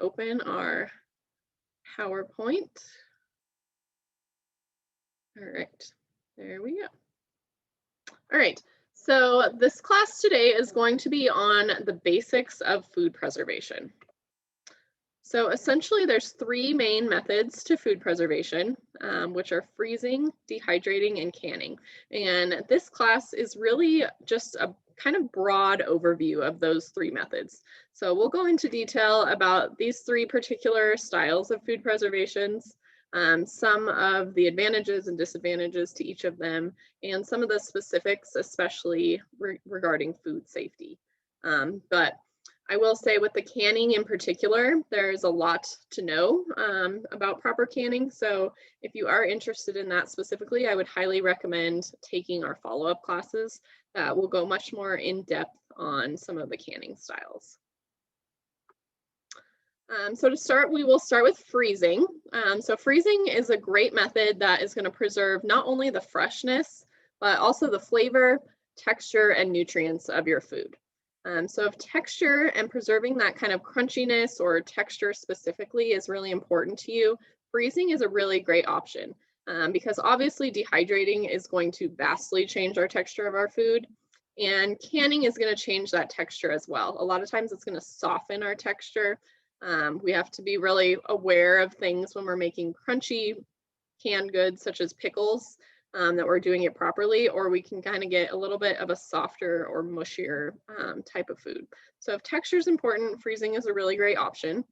Open our PowerPoint. All right, there we go. All right, so this class today is going to be on the basics of food preservation. So essentially there's three main methods to food preservation, which are freezing, dehydrating, and canning. And this class is really just a kind of broad overview of those three methods. So we'll go into detail about these three particular styles of food preservations, some of the advantages and disadvantages to each of them, and some of the specifics, especially regarding food safety. But I will say with the canning in particular, there's a lot to know about proper canning. So if you are interested in that specifically, I would highly recommend taking our follow-up classes that will go much more in depth on some of the canning styles. So to start, we will start with freezing. So freezing is a great method that is going to preserve not only the freshness, but also the flavor, texture, and nutrients of your food. So if texture and preserving that kind of crunchiness or texture specifically is really important to you, freezing is a really great option because obviously dehydrating is going to vastly change our texture of our food, and canning is going to change that texture as well. A lot of times it's going to soften our texture. We have to be really aware of things when we're making crunchy canned goods such as pickles, that we're doing it properly, or we can kind of get a little bit of a softer or mushier type of food. So if texture is important, freezing is a really great option.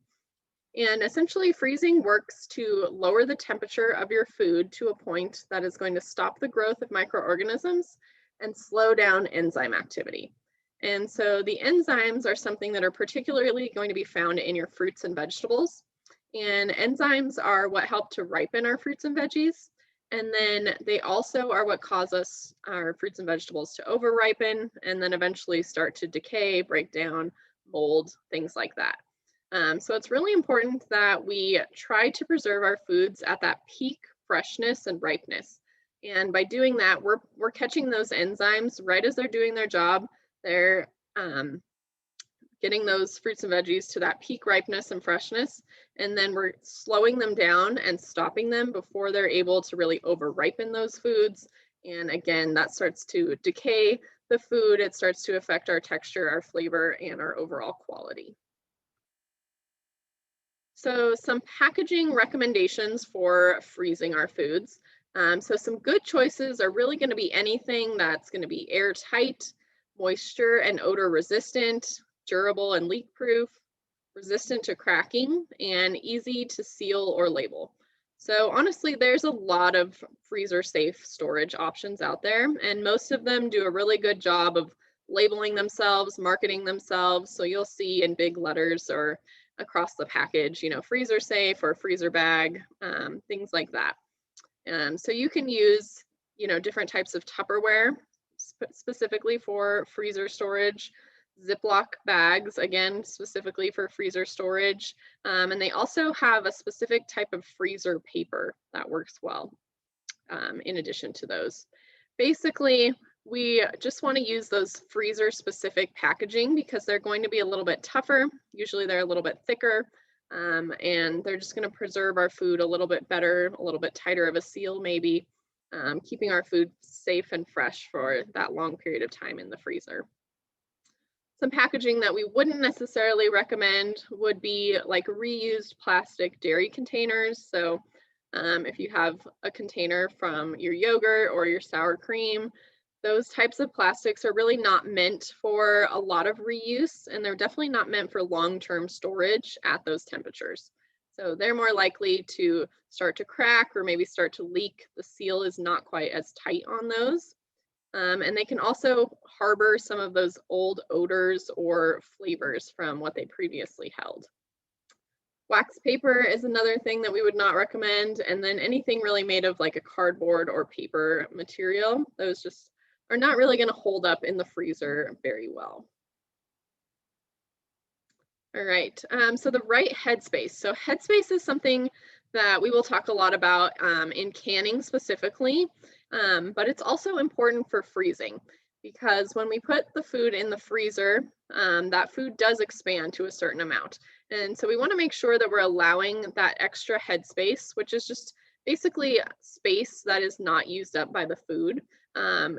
And essentially freezing works to lower the temperature of your food to a point that is going to stop the growth of microorganisms and slow down enzyme activity. And so the enzymes are something that are particularly going to be found in your fruits and vegetables. And enzymes are what help to ripen our fruits and veggies. And then they also are what cause our fruits and vegetables to over ripen and then eventually start to decay, break down, mold, things like that. So it's really important that we try to preserve our foods at that peak freshness and ripeness. And by doing that, we're catching those enzymes right as they're doing their job. They're getting those fruits and veggies to that peak ripeness and freshness, and then we're slowing them down and stopping them before they're able to really over ripen those foods. And again, that starts to decay the food. It starts to affect our texture, our flavor, and our overall quality. So some packaging recommendations for freezing our foods. So some good choices are really going to be anything that's going to be airtight, moisture and odor resistant, durable and leak proof, resistant to cracking, and easy to seal or label. So honestly, there's a lot of freezer safe storage options out there, and most of them do a really good job of labeling themselves, marketing themselves. So you'll see in big letters or across the package, you know, freezer safe or freezer bag, things like that. So you can use, you know, different types of Tupperware specifically for freezer storage, Ziploc bags, again, specifically for freezer storage. And they also have a specific type of freezer paper that works well in addition to those. Basically, we just want to use those freezer specific packaging because they're going to be a little bit tougher. Usually they're a little bit thicker, and they're just going to preserve our food a little bit better, a little bit tighter of a seal maybe, keeping our food safe and fresh for that long period of time in the freezer. Some packaging that we wouldn't necessarily recommend would be like reused plastic dairy containers. So if you have a container from your yogurt or your sour cream, those types of plastics are really not meant for a lot of reuse, and they're definitely not meant for long-term storage at those temperatures. So they're more likely to start to crack or maybe start to leak. The seal is not quite as tight on those. And they can also harbor some of those old odors or flavors from what they previously held. Wax paper is another thing that we would not recommend. And then anything really made of like a cardboard or paper material, those just are not really going to hold up in the freezer very well. All right, so the right headspace. So headspace is something that we will talk a lot about in canning specifically, but it's also important for freezing because when we put the food in the freezer, that food does expand to a certain amount. And so we want to make sure that we're allowing that extra headspace, which is just basically space that is not used up by the food,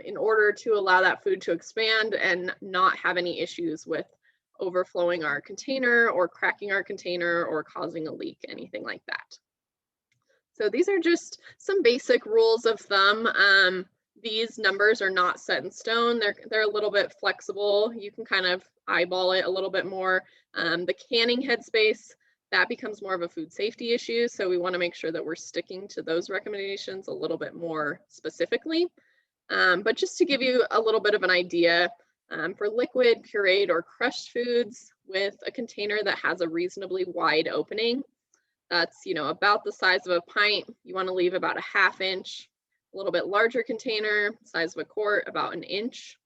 in order to allow that food to expand and not have any issues with overflowing our container or cracking our container or causing a leak, anything like that. So these are just some basic rules of thumb. These numbers are not set in stone. They're a little bit flexible. You can kind of eyeball it a little bit more. The canning headspace, that becomes more of a food safety issue. So we want to make sure that we're sticking to those recommendations a little bit more specifically. But just to give you a little bit of an idea, for liquid, pureed, or crushed foods with a container that has a reasonably wide opening, that's, about the size of a pint, you want to leave about a 1/2 inch. A little bit larger container, size of a quart, about 1 inch.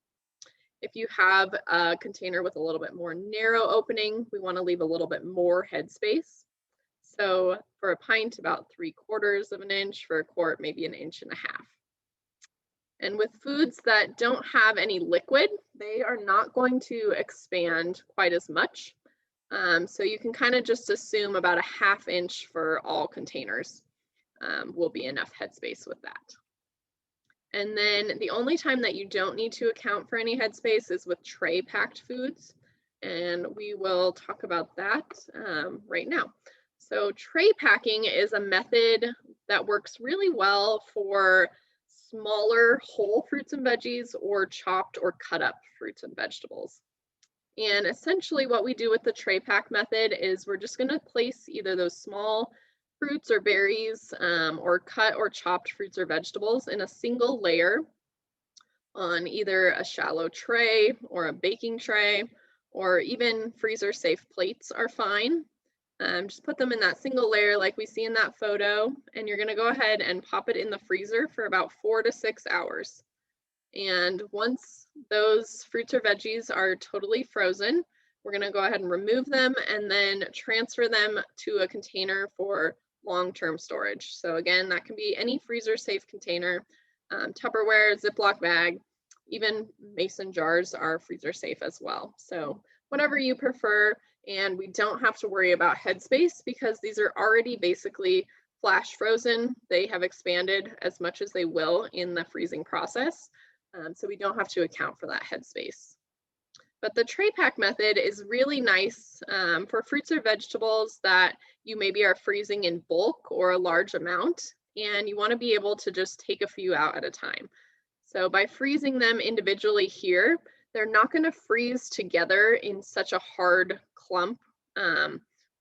If you have a container with a little bit more narrow opening, we want to leave a little bit more headspace. So for a pint, about 3/4 of an inch. For a quart, maybe 1.5 inches. And with foods that don't have any liquid, they are not going to expand quite as much. So you can kind of just assume about a 1/2 inch for all containers will be enough headspace with that. And then the only time that you don't need to account for any headspace is with tray packed foods. And we will talk about that right now. So tray packing is a method that works really well for smaller whole fruits and veggies or chopped or cut up fruits and vegetables. And essentially what we do with the tray pack method is we're just going to place either those small fruits or berries or cut or chopped fruits or vegetables in a single layer on either a shallow tray or a baking tray, or even freezer safe plates are fine. Just put them in that single layer like we see in that photo, and you're going to go ahead and pop it in the freezer for about 4 to 6 hours. And once those fruits or veggies are totally frozen, we're going to go ahead and remove them and then transfer them to a container for long-term storage. So again, that can be any freezer safe container, Tupperware, Ziploc bag, even mason jars are freezer safe as well. So whatever you prefer, and we don't have to worry about headspace because these are already basically flash frozen. They have expanded as much as they will in the freezing process. So we don't have to account for that headspace. But the tray pack method is really nice for fruits or vegetables that you maybe are freezing in bulk or a large amount, and you want to be able to just take a few out at a time. So by freezing them individually here, they're not going to freeze together in such a hard clump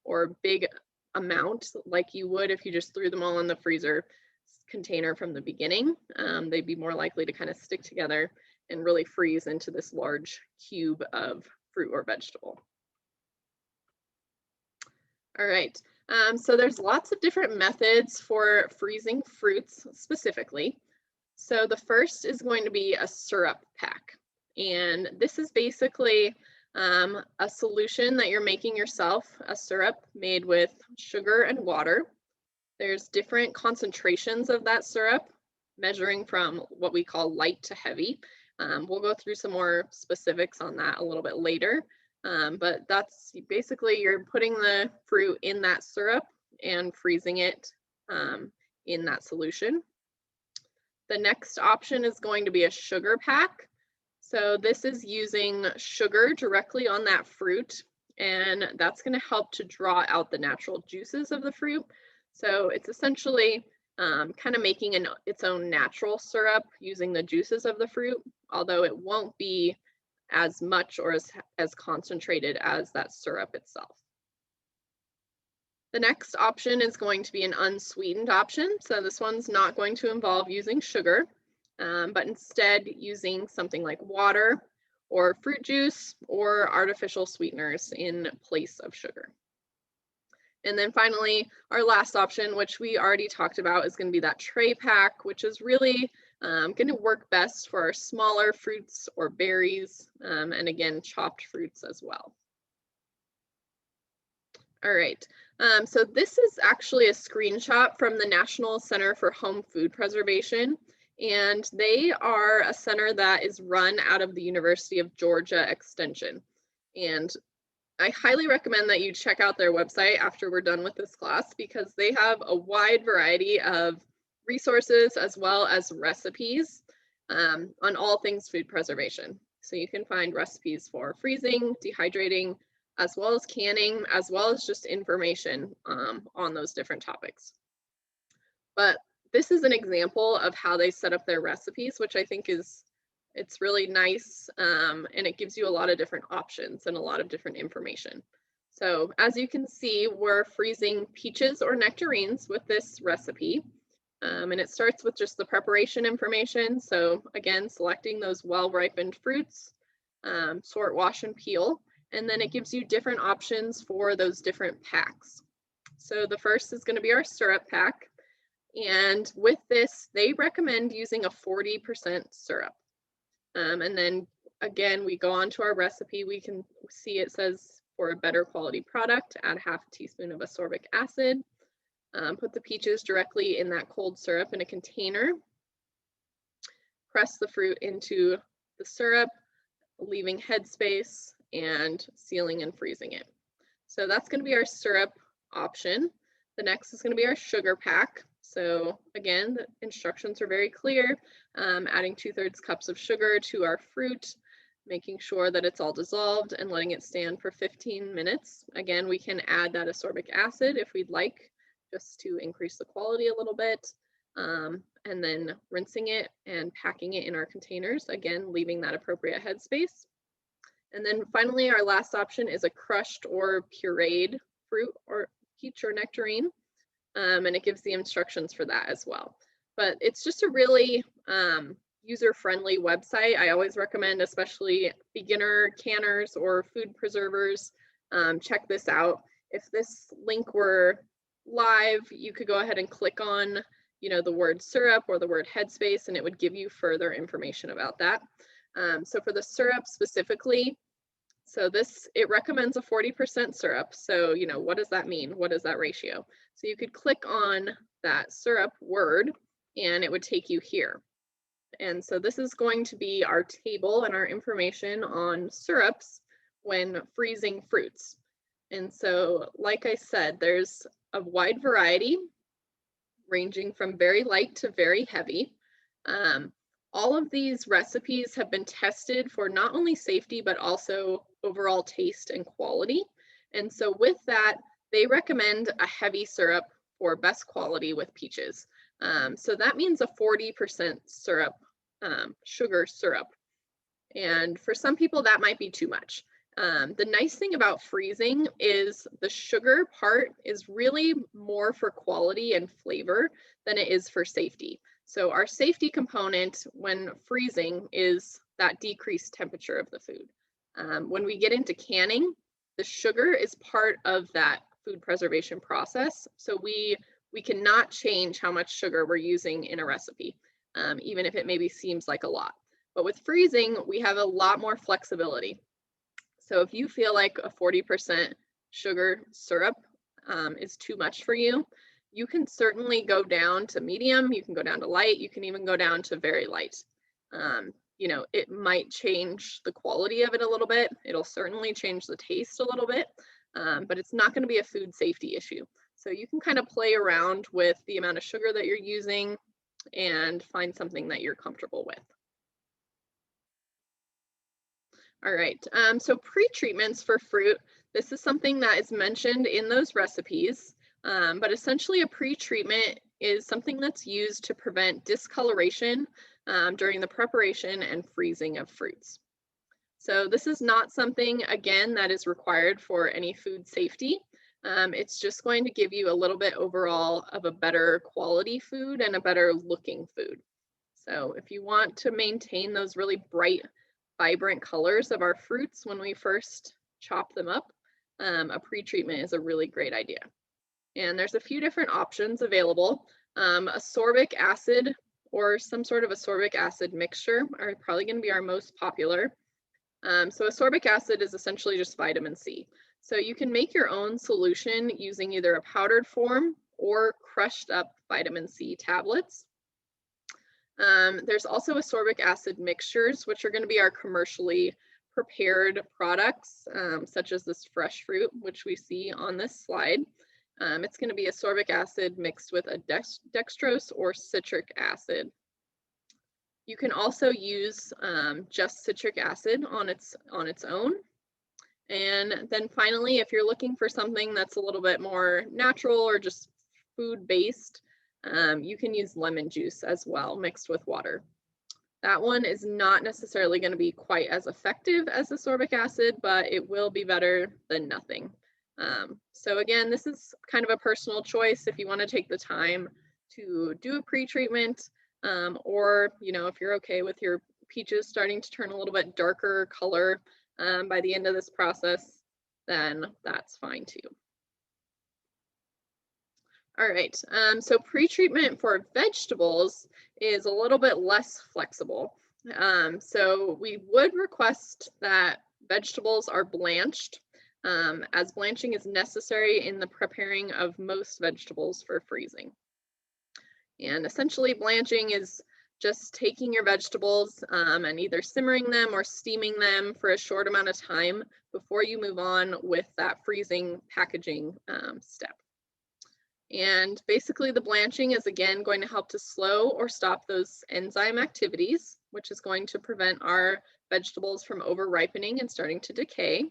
or big amount like you would if you just threw them all in the freezer container from the beginning. They'd be more likely to kind of stick together and really freeze into this large cube of fruit or vegetable. All right, so there's lots of different methods for freezing fruits specifically. So the first is going to be a syrup pack. And this is basically a solution that you're making yourself, a syrup made with sugar and water. There's different concentrations of that syrup, measuring from what we call light to heavy. We'll go through some more specifics on that a little bit later. But that's basically you're putting the fruit in that syrup and freezing it in that solution. The next option is going to be a sugar pack. So this is using sugar directly on that fruit, and that's going to help to draw out the natural juices of the fruit. So it's essentially kind of making its own natural syrup using the juices of the fruit, although it won't be as much or as concentrated as that syrup itself. The next option is going to be an unsweetened option. So this one's not going to involve using sugar, but instead using something like water or fruit juice or artificial sweeteners in place of sugar. And then finally, our last option, which we already talked about, is going to be that tray pack, which is really going to work best for our smaller fruits or berries, and again, chopped fruits as well. All right, so this is actually a screenshot from the National Center for Home Food Preservation, and they are a center that is run out of the University of Georgia Extension. And I highly recommend that you check out their website after we're done with this class because they have a wide variety of resources as well as recipes on all things food preservation. So you can find recipes for freezing, dehydrating, as well as canning, as well as just information on those different topics. But this is an example of how they set up their recipes, which I think it's really nice, and it gives you a lot of different options and a lot of different information. So as you can see, we're freezing peaches or nectarines with this recipe. And it starts with just the preparation information. So again, selecting those well-ripened fruits, sort, wash, and peel. And then it gives you different options for those different packs. So the first is going to be our syrup pack. And with this, they recommend using a 40% syrup. And then again, we go on to our recipe. We can see it says for a better quality product, add half a teaspoon of ascorbic acid. Put the peaches directly in that cold syrup in a container. Press the fruit into the syrup, leaving headspace and sealing and freezing it. So that's going to be our syrup option. The next is going to be our sugar pack. So again, the instructions are very clear. Adding 2/3 cups of sugar to our fruit, making sure that it's all dissolved and letting it stand for 15 minutes. Again, we can add that ascorbic acid if we'd like, just to increase the quality a little bit. And then rinsing it and packing it in our containers, again, leaving that appropriate headspace. And then finally, our last option is a crushed or pureed fruit or peach or nectarine. And it gives the instructions for that as well. But it's just a really user-friendly website. I always recommend, especially beginner canners or food preservers, check this out. If this link were live, you could go ahead and click on, the word syrup or the word headspace, and it would give you further information about that. So for the syrup specifically, so it recommends a 40% syrup. So, what does that mean? What is that ratio? So you could click on that syrup word and it would take you here. And so this is going to be our table and our information on syrups when freezing fruits. And so, like I said, there's a wide variety ranging from very light to very heavy. All of these recipes have been tested for not only safety, but also overall taste and quality. And so with that, they recommend a heavy syrup for best quality with peaches. So that means a 40% syrup, sugar syrup. And for some people, that might be too much. The nice thing about freezing is the sugar part is really more for quality and flavor than it is for safety. So our safety component when freezing is that decreased temperature of the food. When we get into canning, the sugar is part of that food preservation process. So we cannot change how much sugar we're using in a recipe, even if it maybe seems like a lot. But with freezing, we have a lot more flexibility. So if you feel like a 40% sugar syrup is too much for you, you can certainly go down to medium, you can go down to light, you can even go down to very light. It might change the quality of it a little bit. It'll certainly change the taste a little bit, but it's not going to be a food safety issue. So you can kind of play around with the amount of sugar that you're using and find something that you're comfortable with. All right, so pre-treatments for fruit, this is something that is mentioned in those recipes, but essentially a pre-treatment is something that's used to prevent discoloration during the preparation and freezing of fruits. So this is not something, again, that is required for any food safety. It's just going to give you a little bit overall of a better quality food and a better looking food. So if you want to maintain those really bright, vibrant colors of our fruits when we first chop them up, a pre-treatment is a really great idea. And there's a few different options available. Ascorbic acid or some sort of ascorbic acid mixture are probably going to be our most popular. So ascorbic acid is essentially just vitamin C. So you can make your own solution using either a powdered form or crushed up vitamin C tablets. There's also ascorbic acid mixtures, which are going to be our commercially prepared products, such as this fresh fruit, which we see on this slide. It's going to be ascorbic acid mixed with a dextrose or citric acid. You can also use just citric acid on its own. And then finally, if you're looking for something that's a little bit more natural or just food-based, you can use lemon juice as well, mixed with water. That one is not necessarily going to be quite as effective as ascorbic acid, but it will be better than nothing. So again, this is kind of a personal choice if you want to take the time to do a pre-treatment, or if you're okay with your peaches starting to turn a little bit darker color by the end of this process, then that's fine too. All right, so pre-treatment for vegetables is a little bit less flexible. So we would request that vegetables are blanched, as blanching is necessary in the preparing of most vegetables for freezing. And essentially blanching is just taking your vegetables and either simmering them or steaming them for a short amount of time before you move on with that freezing packaging step. And basically the blanching is again going to help to slow or stop those enzyme activities, which is going to prevent our vegetables from over ripening and starting to decay.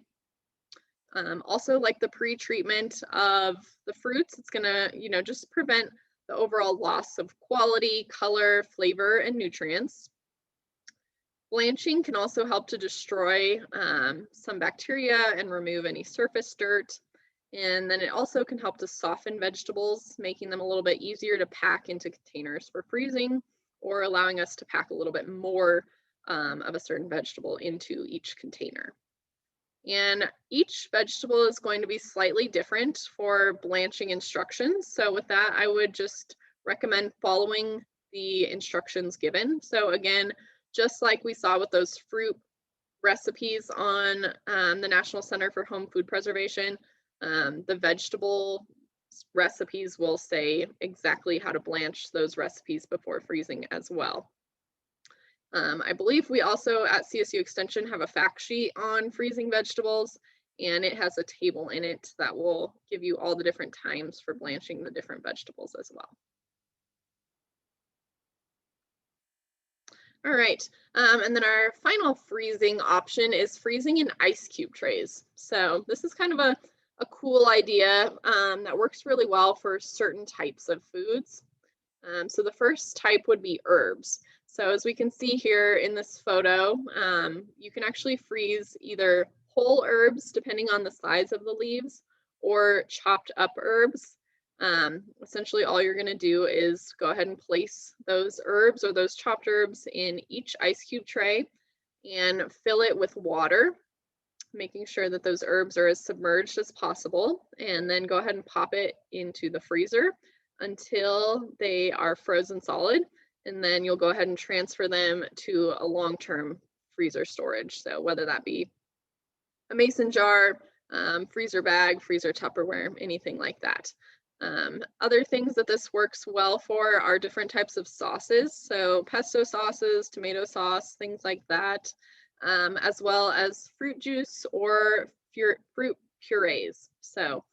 Also, like the pre-treatment of the fruits, it's gonna, just prevent the overall loss of quality, color, flavor, and nutrients. Blanching can also help to destroy some bacteria and remove any surface dirt. And then it also can help to soften vegetables, making them a little bit easier to pack into containers for freezing, or allowing us to pack a little bit more of a certain vegetable into each container. And each vegetable is going to be slightly different for blanching instructions. So with that, I would just recommend following the instructions given. So again, just like we saw with those fruit recipes on the National Center for Home Food Preservation, the vegetable recipes will say exactly how to blanch those recipes before freezing as well. I believe we also at CSU Extension have a fact sheet on freezing vegetables, and it has a table in it that will give you all the different times for blanching the different vegetables as well. All right, and then our final freezing option is freezing in ice cube trays. So this is kind of a cool idea that works really well for certain types of foods. So the first type would be herbs. So as we can see here in this photo, you can actually freeze either whole herbs, depending on the size of the leaves, or chopped up herbs. Essentially, all you're going to do is go ahead and place those herbs or those chopped herbs in each ice cube tray and fill it with water, making sure that those herbs are as submerged as possible, and then go ahead and pop it into the freezer until they are frozen solid. And then you'll go ahead and transfer them to a long-term freezer storage. So whether that be a mason jar, freezer bag, freezer Tupperware, anything like that. Other things that this works well for are different types of sauces. So pesto sauces, tomato sauce, things like that, as well as fruit juice or fruit purees. So,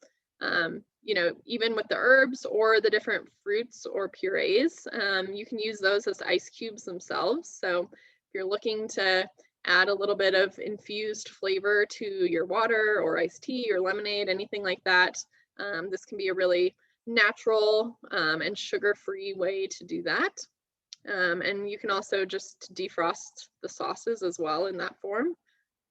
even with the herbs or the different fruits or purees, you can use those as ice cubes themselves. So if you're looking to add a little bit of infused flavor to your water or iced tea or lemonade, anything like that, this can be a really natural and sugar-free way to do that. And you can also just defrost the sauces as well in that form.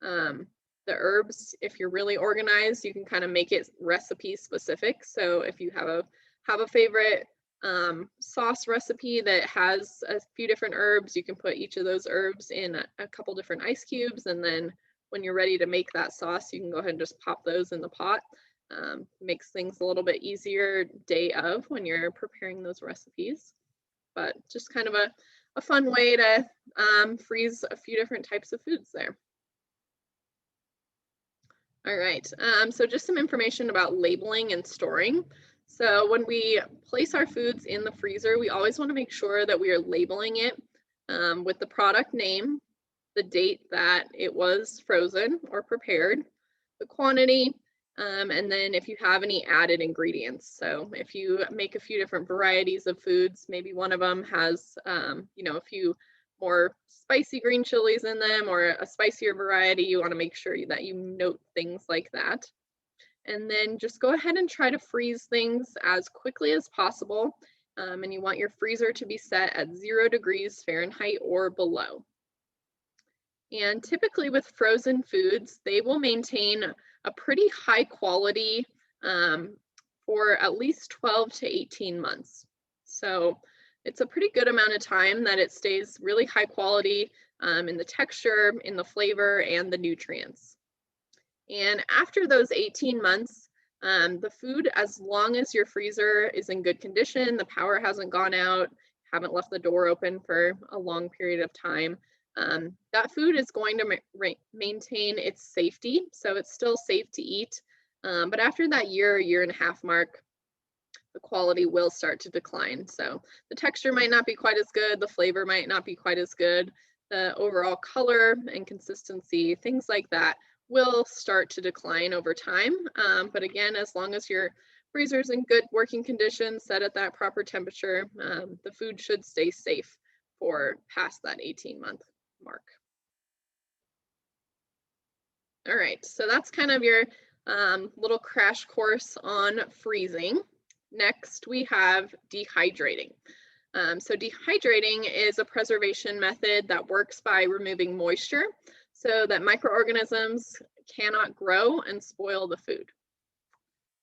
The herbs, if you're really organized, you can kind of make it recipe specific. So if you have a favorite sauce recipe that has a few different herbs, you can put each of those herbs in a couple different ice cubes, and then when you're ready to make that sauce, you can go ahead and just pop those in the pot. Makes things a little bit easier day of when you're preparing those recipes, but just kind of a fun way to freeze a few different types of foods there. All right, so just some information about labeling and storing. So when we place our foods in the freezer, we always want to make sure that we are labeling it with the product name, the date that it was frozen or prepared, the quantity, and then if you have any added ingredients. So if you make a few different varieties of foods, maybe one of them has, a few more spicy green chilies in them or a spicier variety, you want to make sure that you note things like that. And then just go ahead and try to freeze things as quickly as possible. And you want your freezer to be set at 0 degrees Fahrenheit or below. And typically with frozen foods, they will maintain a pretty high quality for at least 12 to 18 months. So it's a pretty good amount of time that it stays really high quality in the texture, in the flavor, and the nutrients. And after those 18 months, the food, as long as your freezer is in good condition, the power hasn't gone out, haven't left the door open for a long period of time, that food is going to maintain its safety. So it's still safe to eat. But after that year and a half mark, the quality will start to decline. So the texture might not be quite as good, the flavor might not be quite as good, the overall color and consistency, things like that will start to decline over time. But again, as long as your freezer's in good working condition, set at that proper temperature, the food should stay safe for past that 18-month mark. All right, so that's kind of your little crash course on freezing. Next, we have dehydrating. So dehydrating is a preservation method that works by removing moisture so that microorganisms cannot grow and spoil the food.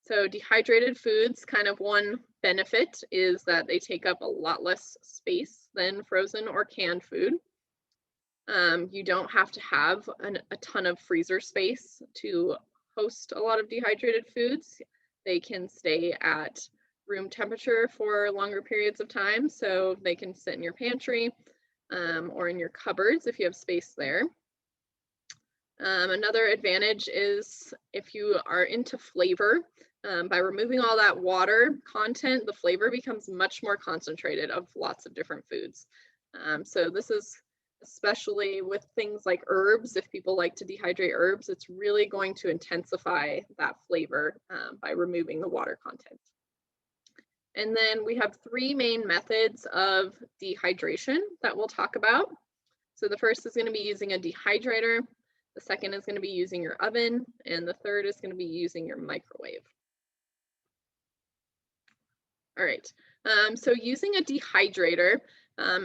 So dehydrated foods, kind of one benefit is that they take up a lot less space than frozen or canned food. You don't have to have a ton of freezer space to host a lot of dehydrated foods. They can stay at room temperature for longer periods of time, so they can sit in your pantry or in your cupboards if you have space there. Another advantage is if you are into flavor, by removing all that water content, the flavor becomes much more concentrated of lots of different foods. So this is especially with things like herbs. If people like to dehydrate herbs, it's really going to intensify that flavor by removing the water content. And then we have 3 main methods of dehydration that we'll talk about. So the first is going to be using a dehydrator, the second is going to be using your oven, and the third is going to be using your microwave. All right, so using a dehydrator,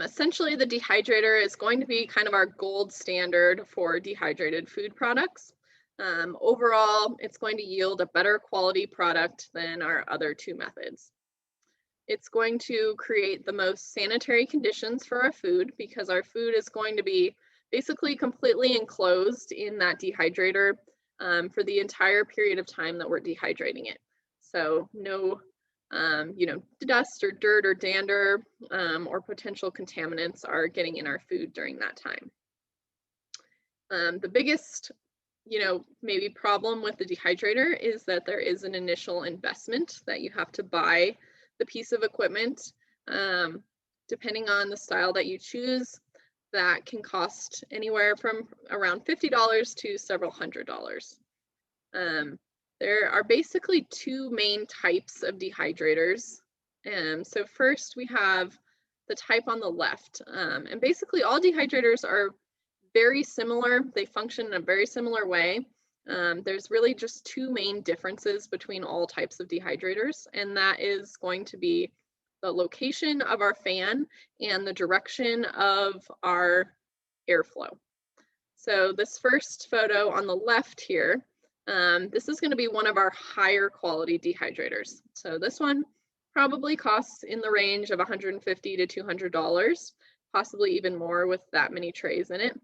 essentially the dehydrator is going to be kind of our gold standard for dehydrated food products. Overall, it's going to yield a better quality product than our other 2 methods. It's going to create the most sanitary conditions for our food because our food is going to be basically completely enclosed in that dehydrator for the entire period of time that we're dehydrating it. So no, dust or dirt or dander or potential contaminants are getting in our food during that time. The biggest, maybe problem with the dehydrator is that there is an initial investment that you have to buy the piece of equipment. Depending on the style that you choose, that can cost anywhere from around $50 to several $100s. There are basically 2 main types of dehydrators. So first we have the type on the left. And basically all dehydrators are very similar. They function in a very similar way. There's really just 2 main differences between all types of dehydrators, and that is going to be the location of our fan and the direction of our airflow. So this first photo on the left here, this is going to be one of our higher quality dehydrators. So this one probably costs in the range of $150 to $200, possibly even more with that many trays in it.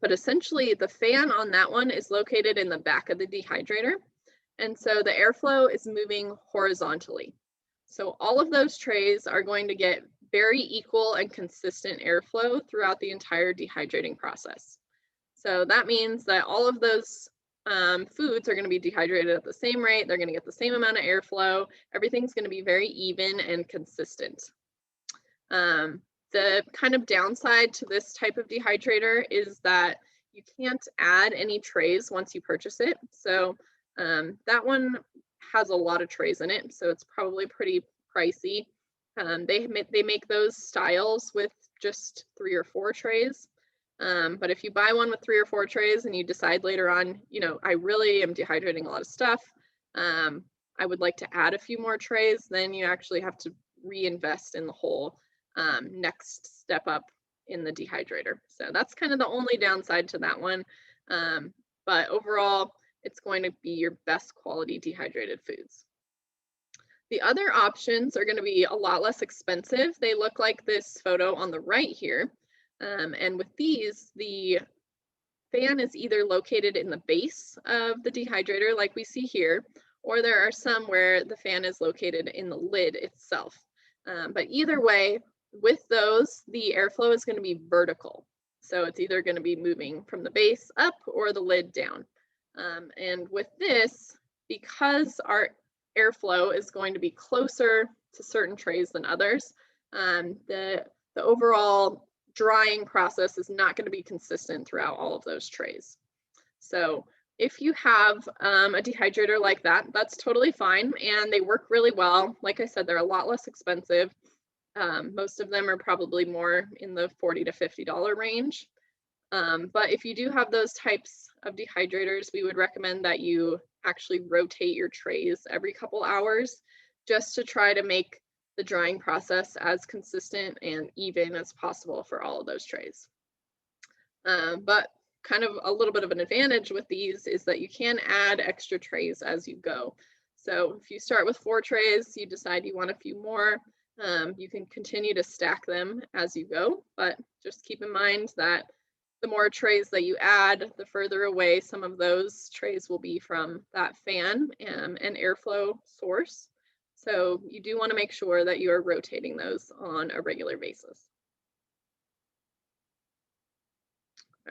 But essentially the fan on that one is located in the back of the dehydrator. And so the airflow is moving horizontally. So all of those trays are going to get very equal and consistent airflow throughout the entire dehydrating process. So that means that all of those foods are going to be dehydrated at the same rate. They're going to get the same amount of airflow. Everything's going to be very even and consistent. The kind of downside to this type of dehydrator is that you can't add any trays once you purchase it. So that one has a lot of trays in it, so it's probably pretty pricey. They make those styles with just 3 or 4 trays. But if you buy one with 3 or 4 trays and you decide later on, you know, I really am dehydrating a lot of stuff, I would like to add a few more trays, then you actually have to reinvest in the whole next step up in the dehydrator. So that's kind of the only downside to that one. But overall, it's going to be your best quality dehydrated foods. The other options are going to be a lot less expensive. They look like this photo on the right here. And with these, the fan is either located in the base of the dehydrator like we see here, or there are some where the fan is located in the lid itself. But either way, with those, the airflow is going to be vertical. So it's either going to be moving from the base up or the lid down. And with this, because our airflow is going to be closer to certain trays than others, the overall drying process is not going to be consistent throughout all of those trays. So if you have a dehydrator like that, that's totally fine, and they work really well. Like I said, they're a lot less expensive. Most of them are probably more in the $40 to $50 range. But if you do have those types of dehydrators, we would recommend that you actually rotate your trays every couple hours just to try to make the drying process as consistent and even as possible for all of those trays. But kind of a little bit of an advantage with these is that you can add extra trays as you go. So if you start with 4 trays, you decide you want a few more, you can continue to stack them as you go, but just keep in mind that the more trays that you add, the further away some of those trays will be from that fan and airflow source. So you do want to make sure that you are rotating those on a regular basis.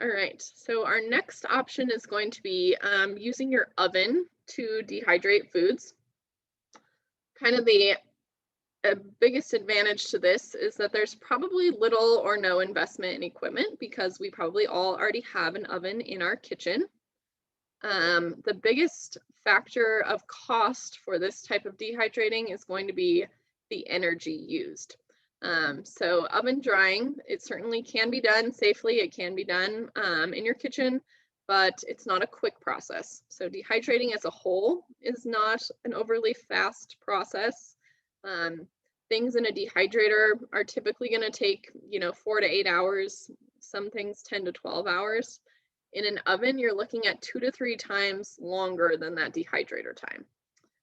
All right, so our next option is going to be using your oven to dehydrate foods. Kind of the biggest advantage to this is that there's probably little or no investment in equipment because we probably all already have an oven in our kitchen. The biggest factor of cost for this type of dehydrating is going to be the energy used. So oven drying, it certainly can be done safely. It can be done in your kitchen, but it's not a quick process. So dehydrating as a whole is not an overly fast process. Things in a dehydrator are typically going to take, 4 to 8 hours, some things 10 to 12 hours. In an oven, you're looking at 2 to 3 times longer than that dehydrator time.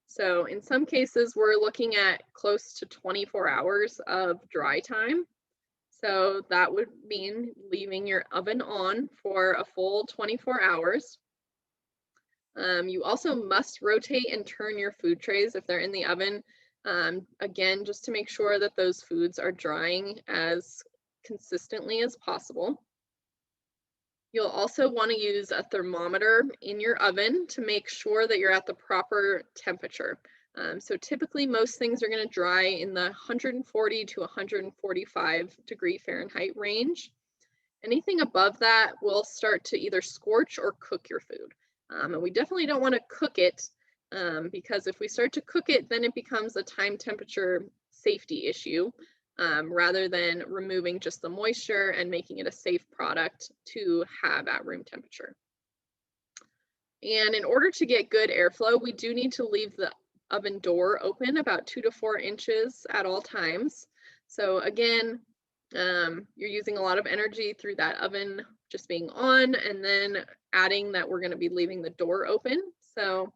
So in some cases, we're looking at close to 24 hours of dry time. So that would mean leaving your oven on for a full 24 hours. You also must rotate and turn your food trays if they're in the oven. Again, just to make sure that those foods are drying as consistently as possible. You'll also want to use a thermometer in your oven to make sure that you're at the proper temperature. So typically most things are going to dry in the 140 to 145 degree Fahrenheit range. Anything above that will start to either scorch or cook your food. And we definitely don't want to cook it because if we start to cook it, then it becomes a time temperature safety issue rather than removing just the moisture and making it a safe product to have at room temperature. And in order to get good airflow, we do need to leave the oven door open about 2 to 4 inches at all times. So again, you're using a lot of energy through that oven just being on, and then adding that we're going to be leaving the door open. So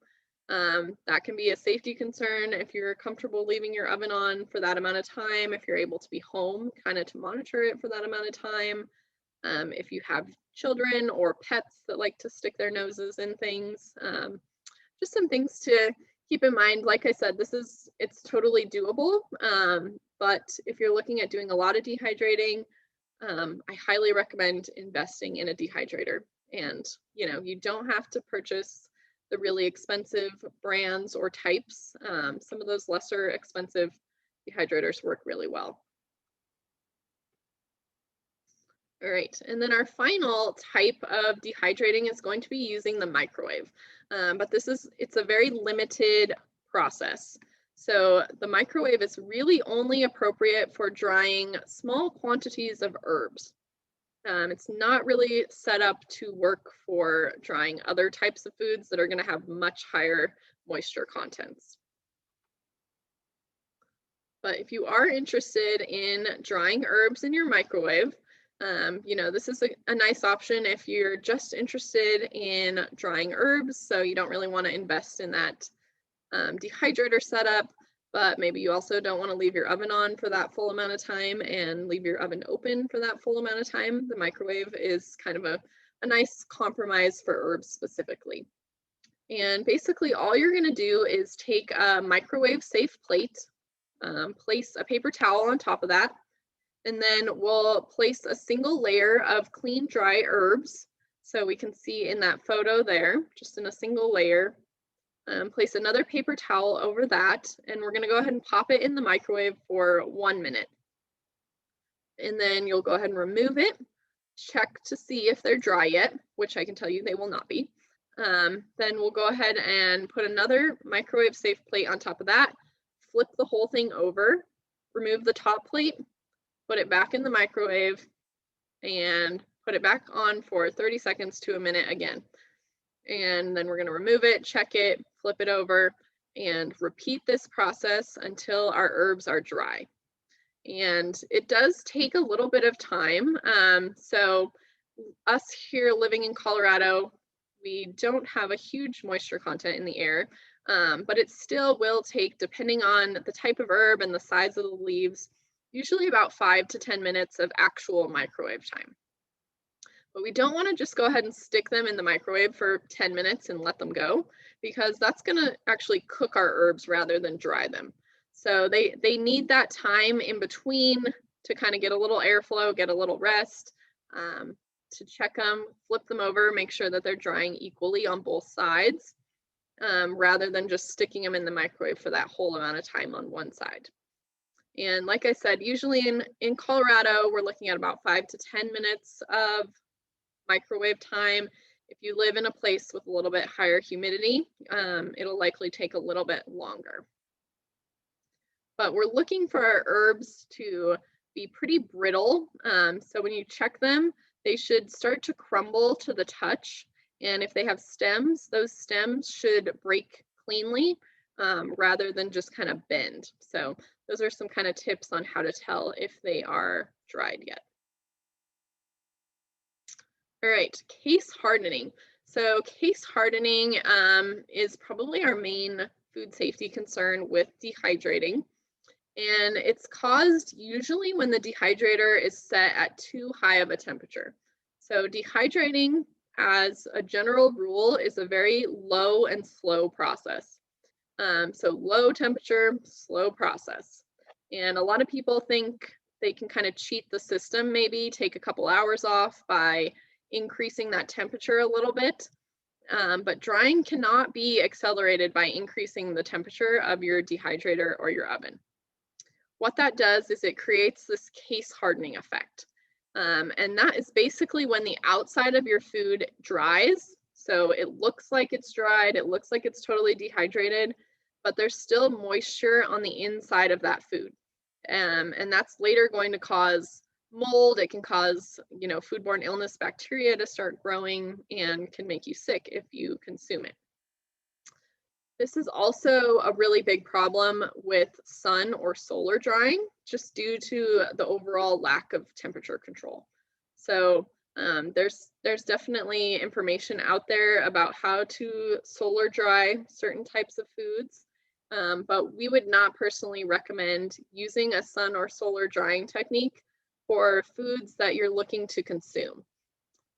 that can be a safety concern if you're comfortable leaving your oven on for that amount of time, if you're able to be home kind of to monitor it for that amount of time. If you have children or pets that like to stick their noses in things, just some things to keep in mind. Like I said, it's totally doable, but if you're looking at doing a lot of dehydrating, I highly recommend investing in a dehydrator. And you don't have to purchase the really expensive brands or types. Some of those lesser expensive dehydrators work really well. All right, and then our final type of dehydrating is going to be using the microwave. But it's a very limited process. So the microwave is really only appropriate for drying small quantities of herbs. It's not really set up to work for drying other types of foods that are going to have much higher moisture contents. But if you are interested in drying herbs in your microwave, this is a nice option if you're just interested in drying herbs, so you don't really want to invest in that dehydrator setup, but maybe you also don't want to leave your oven on for that full amount of time and leave your oven open for that full amount of time. The microwave is kind of a nice compromise for herbs specifically. And basically all you're going to do is take a microwave safe plate, place a paper towel on top of that, and then we'll place a single layer of clean, dry herbs. So we can see in that photo there, just in a single layer. Place another paper towel over that, and we're going to go ahead and pop it in the microwave for 1 minute. And then you'll go ahead and remove it, check to see if they're dry yet, which I can tell you they will not be. Then we'll go ahead and put another microwave safe plate on top of that, flip the whole thing over, remove the top plate, put it back in the microwave, and put it back on for 30 seconds to a minute again. And then we're going to remove it, check it, flip it over, and repeat this process until our herbs are dry. And it does take a little bit of time. So us here living in Colorado, we don't have a huge moisture content in the air, but it still will take, depending on the type of herb and the size of the leaves, usually about 5 to 10 minutes of actual microwave time. But we don't want to just go ahead and stick them in the microwave for 10 minutes and let them go, because that's going to actually cook our herbs rather than dry them. So they need that time in between to kind of get a little airflow, get a little rest, to check them, flip them over, make sure that they're drying equally on both sides, rather than just sticking them in the microwave for that whole amount of time on one side. And like I said, usually in Colorado, we're looking at about 5 to 10 minutes of microwave time. If you live in a place with a little bit higher humidity, it'll likely take a little bit longer. But we're looking for our herbs to be pretty brittle. So when you check them, they should start to crumble to the touch. And if they have stems, those stems should break cleanly, rather than just kind of bend. So those are some kind of tips on how to tell if they are dried yet. All right, case hardening. So case hardening is probably our main food safety concern with dehydrating. And it's caused usually when the dehydrator is set at too high of a temperature. So dehydrating, as a general rule, is a very low and slow process. So low temperature, slow process. And a lot of people think they can kind of cheat the system, maybe take a couple hours off by increasing that temperature a little bit. But drying cannot be accelerated by increasing the temperature of your dehydrator or your oven. What that does is it creates this case hardening effect. And that is basically when the outside of your food dries. So it looks like it's dried, it looks like it's totally dehydrated, but there's still moisture on the inside of that food. And that's later going to cause mold. It can cause, foodborne illness, bacteria to start growing, and can make you sick if you consume it. This is also a really big problem with sun or solar drying, just due to the overall lack of temperature control. So there's definitely information out there about how to solar dry certain types of foods, but we would not personally recommend using a sun or solar drying technique for foods that you're looking to consume.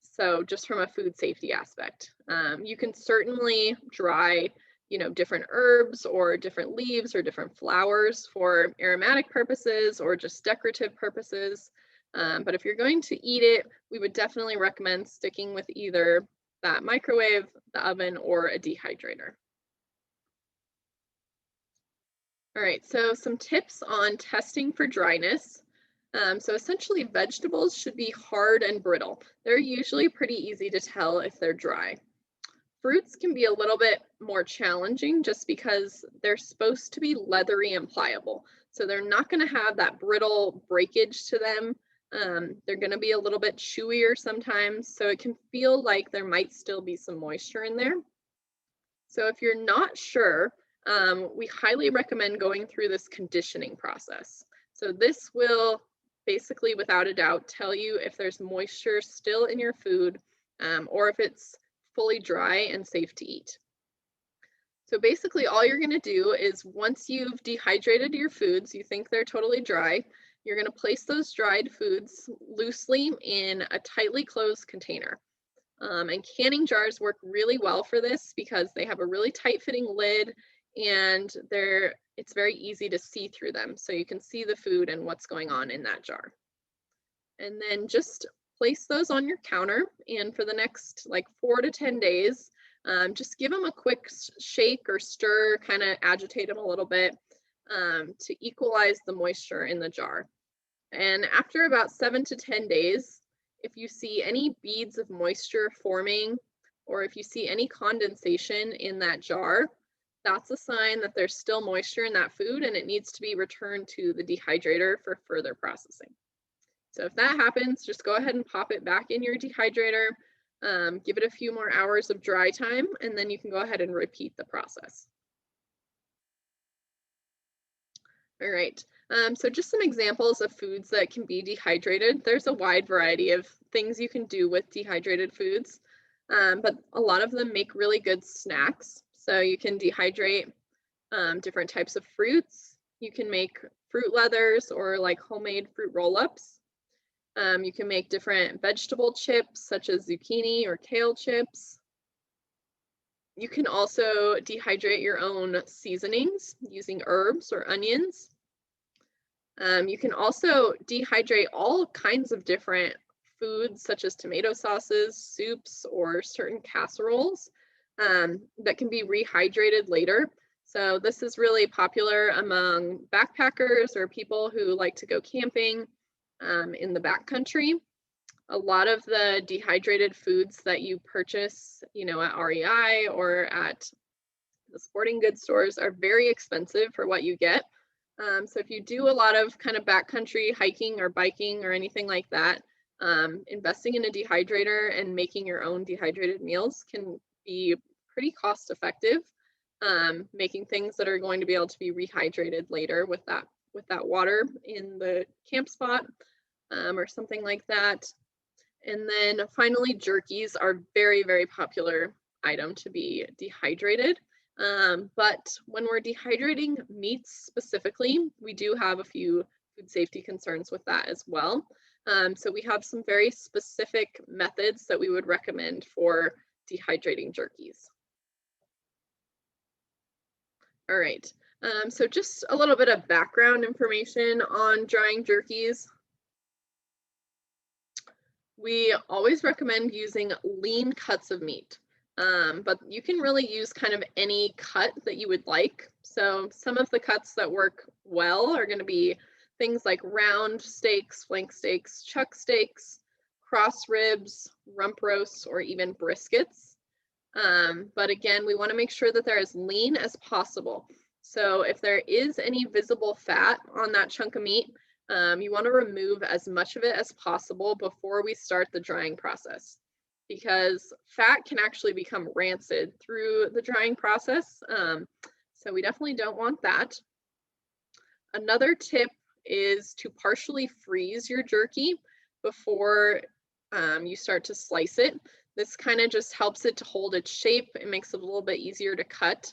So just from a food safety aspect, you can certainly dry different herbs or different leaves or different flowers for aromatic purposes or just decorative purposes. But if you're going to eat it, we would definitely recommend sticking with either that microwave, the oven, or a dehydrator. All right, so some tips on testing for dryness. So essentially vegetables should be hard and brittle. They're usually pretty easy to tell if they're dry. Fruits can be a little bit more challenging just because they're supposed to be leathery and pliable. So they're not going to have that brittle breakage to them. They're going to be a little bit chewier sometimes. So it can feel like there might still be some moisture in there. So if you're not sure, we highly recommend going through this conditioning process. So this will basically, without a doubt, tell you if there's moisture still in your food or if it's fully dry and safe to eat. So basically all you're going to do is once you've dehydrated your foods, you think they're totally dry, you're going to place those dried foods loosely in a tightly closed container. And canning jars work really well for this because they have a really tight fitting lid and it's very easy to see through them. So you can see the food and what's going on in that jar. And then just place those on your counter, and for the next like 4 to 10 days, just give them a quick shake or stir, kind of agitate them a little bit to equalize the moisture in the jar. And after about 7 to 10 days, if you see any beads of moisture forming, or if you see any condensation in that jar, that's a sign that there's still moisture in that food and it needs to be returned to the dehydrator for further processing. So if that happens, just go ahead and pop it back in your dehydrator, give it a few more hours of dry time, and then you can go ahead and repeat the process. All right, so just some examples of foods that can be dehydrated. There's a wide variety of things you can do with dehydrated foods, but a lot of them make really good snacks. So you can dehydrate different types of fruits. You can make fruit leathers or like homemade fruit roll-ups. You can make different vegetable chips such as zucchini or kale chips. You can also dehydrate your own seasonings using herbs or onions. You can also dehydrate all kinds of different foods such as tomato sauces, soups, or certain casseroles that can be rehydrated later. So this is really popular among backpackers or people who like to go camping in the backcountry. A lot of the dehydrated foods that you purchase, at REI or at the sporting goods stores are very expensive for what you get. So if you do a lot of kind of backcountry hiking or biking or anything like that, investing in a dehydrator and making your own dehydrated meals can be pretty cost effective, making things that are going to be able to be rehydrated later with that water in the camp spot or something like that. And then finally, jerkies are very, very popular item to be dehydrated. But when we're dehydrating meats specifically, we do have a few food safety concerns with that as well. So we have some very specific methods that we would recommend for dehydrating jerkies. All right, so just a little bit of background information on drying jerkies. We always recommend using lean cuts of meat, but you can really use kind of any cut that you would like. So some of the cuts that work well are going to be things like round steaks, flank steaks, chuck steaks, cross ribs, rump roasts, or even briskets. But again, we want to make sure that they're as lean as possible. So if there is any visible fat on that chunk of meat, you want to remove as much of it as possible before we start the drying process, because fat can actually become rancid through the drying process. So we definitely don't want that. Another tip is to partially freeze your jerky before you start to slice it. This kind of just helps it to hold its shape. It makes it a little bit easier to cut.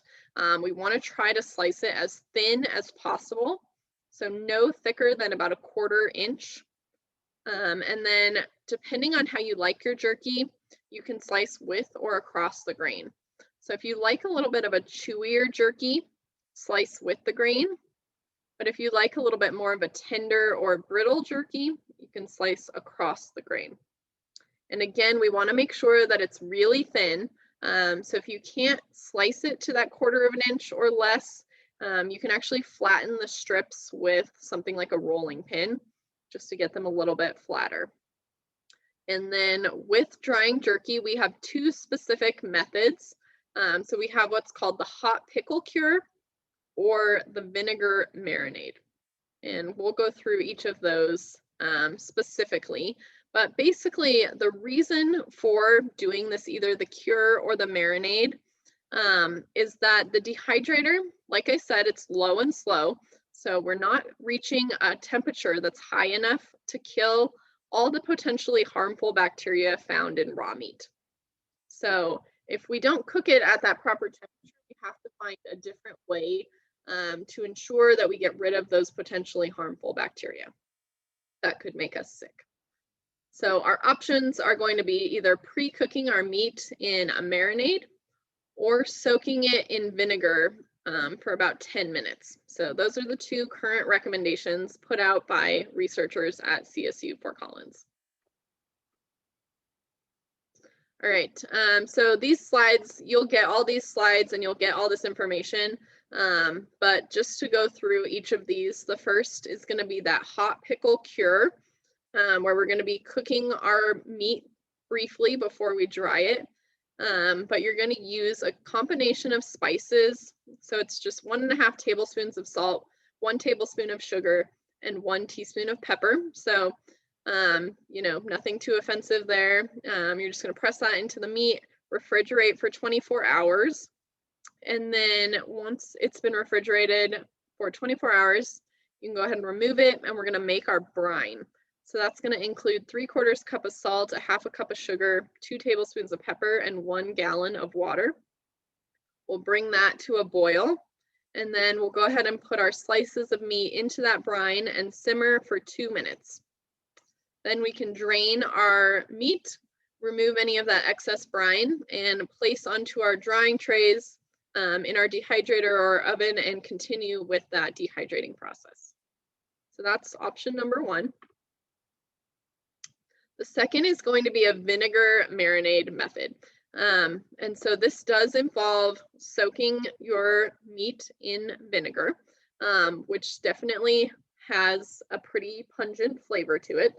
We want to try to slice it as thin as possible. So no thicker than about 1/4 inch. And then depending on how you like your jerky, you can slice with or across the grain. So if you like a little bit of a chewier jerky, slice with the grain. But if you like a little bit more of a tender or brittle jerky, you can slice across the grain. And again, we want to make sure that it's really thin. So if you can't slice it to that 1/4 of an inch or less, you can actually flatten the strips with something like a rolling pin, just to get them a little bit flatter. And then with drying jerky, we have two specific methods. So we have what's called the hot pickle cure or the vinegar marinade. And we'll go through each of those specifically. But basically, the reason for doing this, either the cure or the marinade, is that the dehydrator, like I said, it's low and slow. So we're not reaching a temperature that's high enough to kill all the potentially harmful bacteria found in raw meat. So if we don't cook it at that proper temperature, we have to find a different way to ensure that we get rid of those potentially harmful bacteria that could make us sick. So our options are going to be either pre-cooking our meat in a marinade or soaking it in vinegar for about 10 minutes. So those are the two current recommendations put out by researchers at CSU Fort Collins. All right, so these slides, you'll get all these slides and you'll get all this information. But just to go through each of these, the first is going to be that hot pickle cure, where we're going to be cooking our meat briefly before we dry it. But you're going to use a combination of spices. So it's just 1.5 tablespoons of salt, 1 tablespoon of sugar, and 1 teaspoon of pepper. So, you know, nothing too offensive there. You're just going to press that into the meat, refrigerate for 24 hours. And then once it's been refrigerated for 24 hours, you can go ahead and remove it, and we're going to make our brine. So that's going to include 3/4 cup of salt, 1/2 cup of sugar, 2 tablespoons of pepper, and 1 gallon of water. We'll bring that to a boil, and then we'll go ahead and put our slices of meat into that brine and simmer for 2 minutes. Then we can drain our meat, remove any of that excess brine, and place onto our drying trays in our dehydrator or oven and continue with that dehydrating process. So that's option number 1. The second is going to be a vinegar marinade method. And so this does involve soaking your meat in vinegar, which definitely has a pretty pungent flavor to it.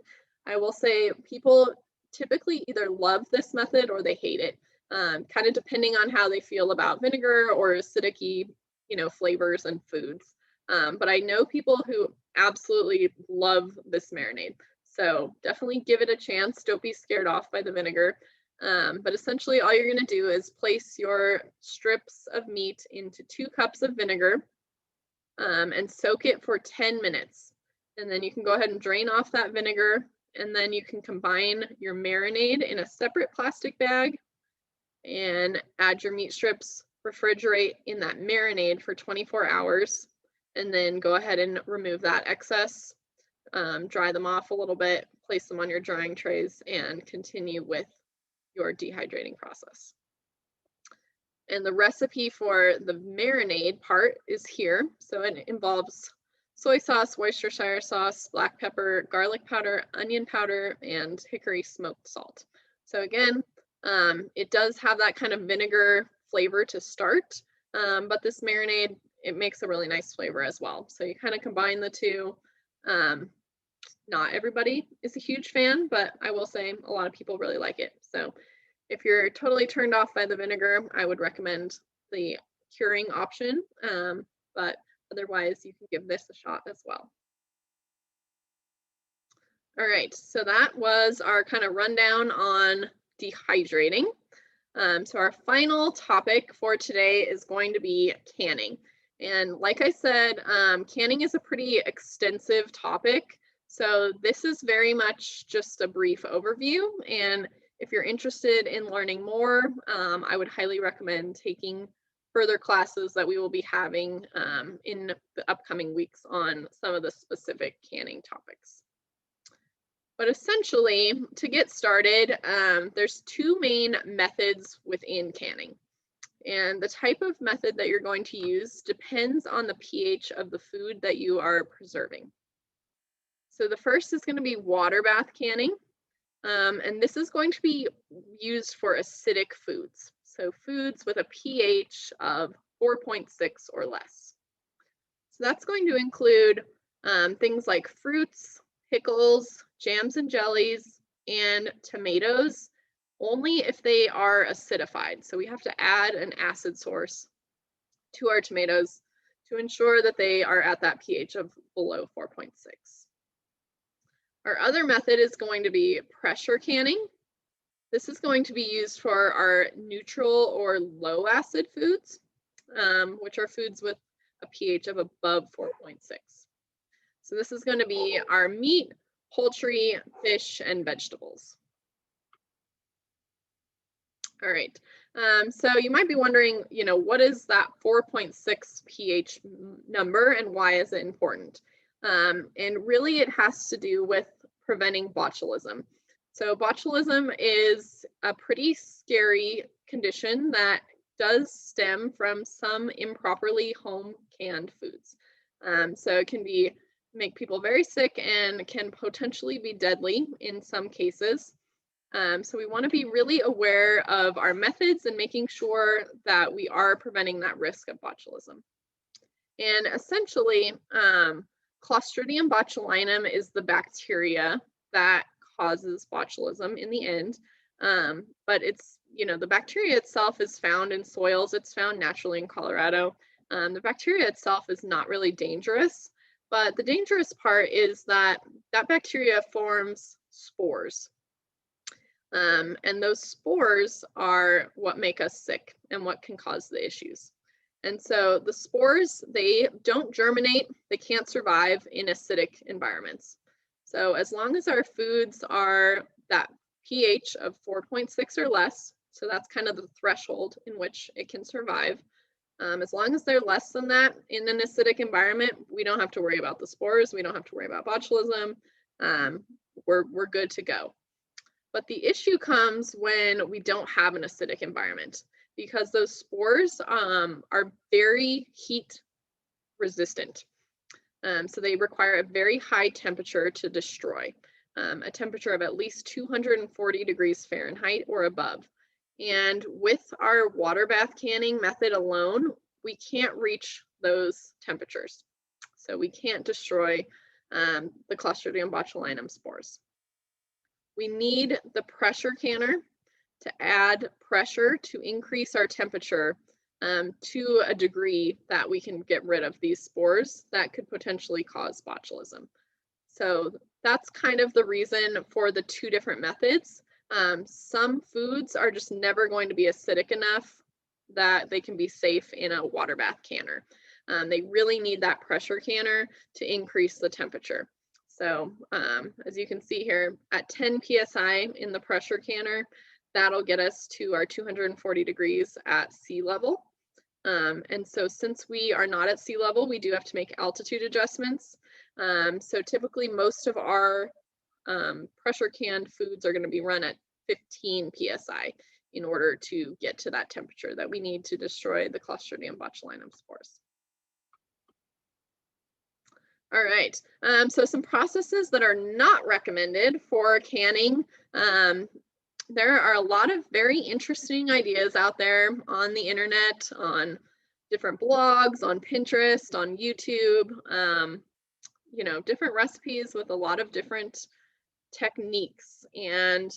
I will say people typically either love this method or they hate it, kind of depending on how they feel about vinegar or acidic-y, you know, flavors and foods. But I know people who absolutely love this marinade. So definitely give it a chance. Don't be scared off by the vinegar. But essentially all you're going to do is place your strips of meat into 2 cups of vinegar and soak it for 10 minutes. And then you can go ahead and drain off that vinegar, and then you can combine your marinade in a separate plastic bag and add your meat strips, refrigerate in that marinade for 24 hours, and then go ahead and remove that excess. Dry them off a little bit, place them on your drying trays, and continue with your dehydrating process. And the recipe for the marinade part is here. So it involves soy sauce, Worcestershire sauce, black pepper, garlic powder, onion powder, and hickory smoked salt. So again, it does have that kind of vinegar flavor to start, but this marinade, it makes a really nice flavor as well. So you kind of combine the two. Not everybody is a huge fan, but I will say a lot of people really like it. So if you're totally turned off by the vinegar, I would recommend the curing option, but otherwise you can give this a shot as well. All right, so that was our kind of rundown on dehydrating. So our final topic for today is going to be canning. And like I said, canning is a pretty extensive topic. So this is very much just a brief overview. And if you're interested in learning more, I would highly recommend taking further classes that we will be having in the upcoming weeks on some of the specific canning topics. But essentially, to get started, there's 2 main methods within canning. And the type of method that you're going to use depends on the pH of the food that you are preserving. So the first is going to be water bath canning. And this is going to be used for acidic foods. So foods with a pH of 4.6 or less. So that's going to include things like fruits, pickles, jams and jellies, and tomatoes only if they are acidified. So we have to add an acid source to our tomatoes to ensure that they are at that pH of below 4.6. Our other method is going to be pressure canning. This is going to be used for our neutral or low acid foods, which are foods with a pH of above 4.6. So this is going to be our meat, poultry, fish, and vegetables. All right, so you might be wondering, what is that 4.6 pH number and why is it important? And really it has to do with preventing botulism. So botulism is a pretty scary condition that does stem from some improperly home canned foods. So it can make people very sick and can potentially be deadly in some cases. So we want to be really aware of our methods and making sure that we are preventing that risk of botulism. And essentially, Clostridium botulinum is the bacteria that causes botulism in the end. But it's, the bacteria itself is found in soils. It's found naturally in Colorado. The bacteria itself is not really dangerous, but the dangerous part is that that bacteria forms spores. And those spores are what make us sick and what can cause the issues. And so the spores, they don't germinate, they can't survive in acidic environments. So as long as our foods are that pH of 4.6 or less, so that's kind of the threshold in which it can survive. As long as they're less than that in an acidic environment, we don't have to worry about the spores, we don't have to worry about botulism, we're good to go. But the issue comes when we don't have an acidic environment, because those spores are very heat resistant. So they require a very high temperature to destroy, a temperature of at least 240 degrees Fahrenheit or above. And with our water bath canning method alone, we can't reach those temperatures. So we can't destroy the Clostridium botulinum spores. We need the pressure canner to add pressure to increase our temperature to a degree that we can get rid of these spores that could potentially cause botulism. So that's kind of the reason for the two different methods. Some foods are just never going to be acidic enough that they can be safe in a water bath canner. They really need that pressure canner to increase the temperature. So as you can see here, at 10 psi in the pressure canner, that'll get us to our 240 degrees at sea level. And so since we are not at sea level, we do have to make altitude adjustments. So typically most of our pressure canned foods are going to be run at 15 psi in order to get to that temperature that we need to destroy the Clostridium botulinum spores. All right, so some processes that are not recommended for canning. There are a lot of very interesting ideas out there on the internet, on different blogs, on Pinterest, on YouTube, different recipes with a lot of different techniques. And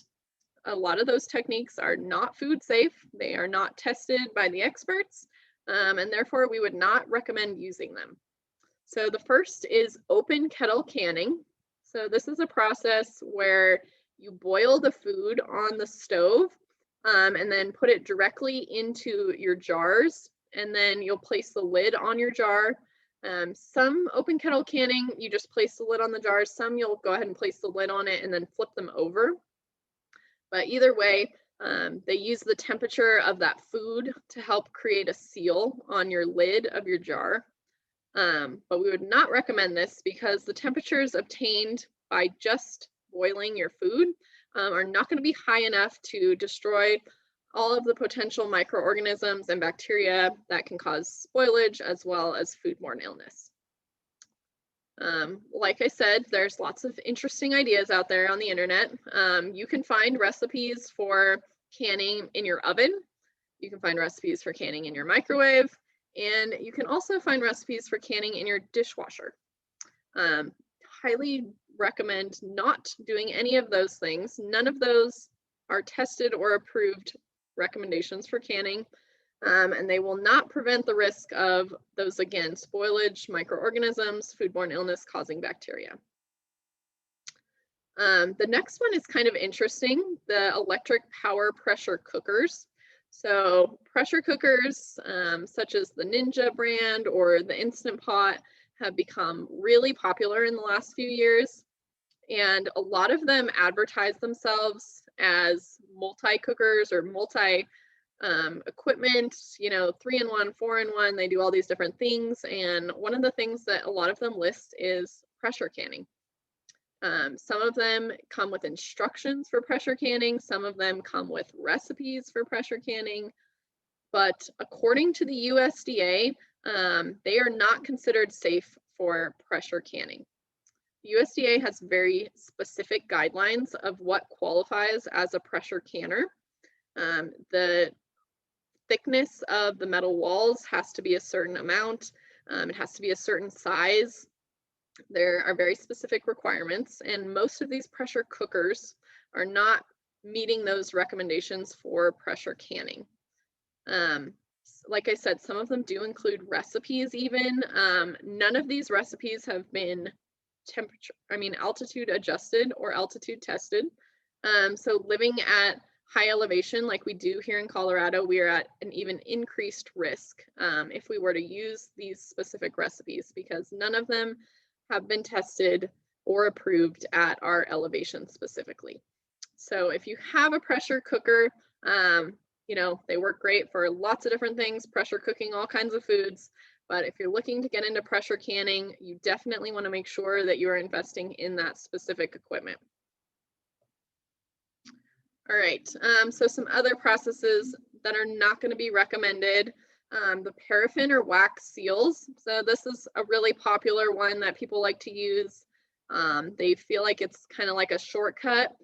a lot of those techniques are not food safe. They are not tested by the experts, and therefore we would not recommend using them. So the first is open kettle canning. So this is a process where you boil the food on the stove and then put it directly into your jars, and then you'll place the lid on your jar. Some open kettle canning, you just place the lid on the jars. Some you'll go ahead and place the lid on it and then flip them over. But either way, they use the temperature of that food to help create a seal on your lid of your jar. But we would not recommend this because the temperatures obtained by just boiling your food are not going to be high enough to destroy all of the potential microorganisms and bacteria that can cause spoilage as well as foodborne illness. Like I said, there's lots of interesting ideas out there on the internet. You can find recipes for canning in your oven. You can find recipes for canning in your microwave. And you can also find recipes for canning in your dishwasher. highly recommend not doing any of those things. None of those are tested or approved recommendations for canning, and they will not prevent the risk of those, again, spoilage, microorganisms, foodborne illness causing bacteria. The next one is kind of interesting, the electric power pressure cookers. So pressure cookers, such as the Ninja brand or the Instant Pot, have become really popular in the last few years. And a lot of them advertise themselves as multi-cookers or multi equipment, you know, 3-in-1, 4-in-1, they do all these different things. And one of the things that a lot of them list is pressure canning. Some of them come with instructions for pressure canning. Some of them come with recipes for pressure canning. But according to the USDA, they are not considered safe for pressure canning. The USDA has very specific guidelines of what qualifies as a pressure canner. The thickness of the metal walls has to be a certain amount. It has to be a certain size. There are very specific requirements, and most of these pressure cookers are not meeting those recommendations for pressure canning. Like I said, some of them do include recipes even. None of these recipes have been altitude adjusted or altitude tested. So living at high elevation like we do here in Colorado, we are at an even increased risk if we were to use these specific recipes, because none of them have been tested or approved at our elevation specifically. So if you have a pressure cooker, you know, they work great for lots of different things, pressure cooking all kinds of foods. But if you're looking to get into pressure canning, you definitely want to make sure that you are investing in that specific equipment. All right, so some other processes that are not going to be recommended, the paraffin or wax seals. So this is a really popular one that people like to use. They feel like it's kind of like a shortcut.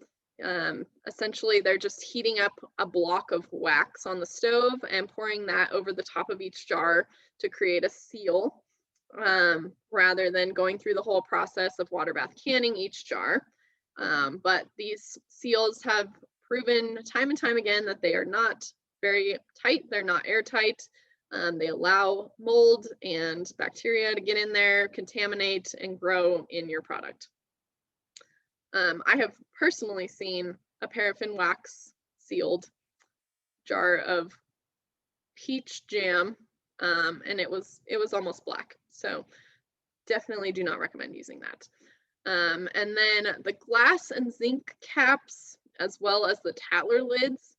Essentially, they're just heating up a block of wax on the stove and pouring that over the top of each jar to create a seal, rather than going through the whole process of water bath canning each jar. But these seals have proven time and time again that they are not very tight, they're not airtight. They allow mold and bacteria to get in there, contaminate, and grow in your product. I have personally seen a paraffin wax sealed jar of peach jam, and it was almost black. So definitely do not recommend using that. And then the glass and zinc caps, as well as the Tattler lids.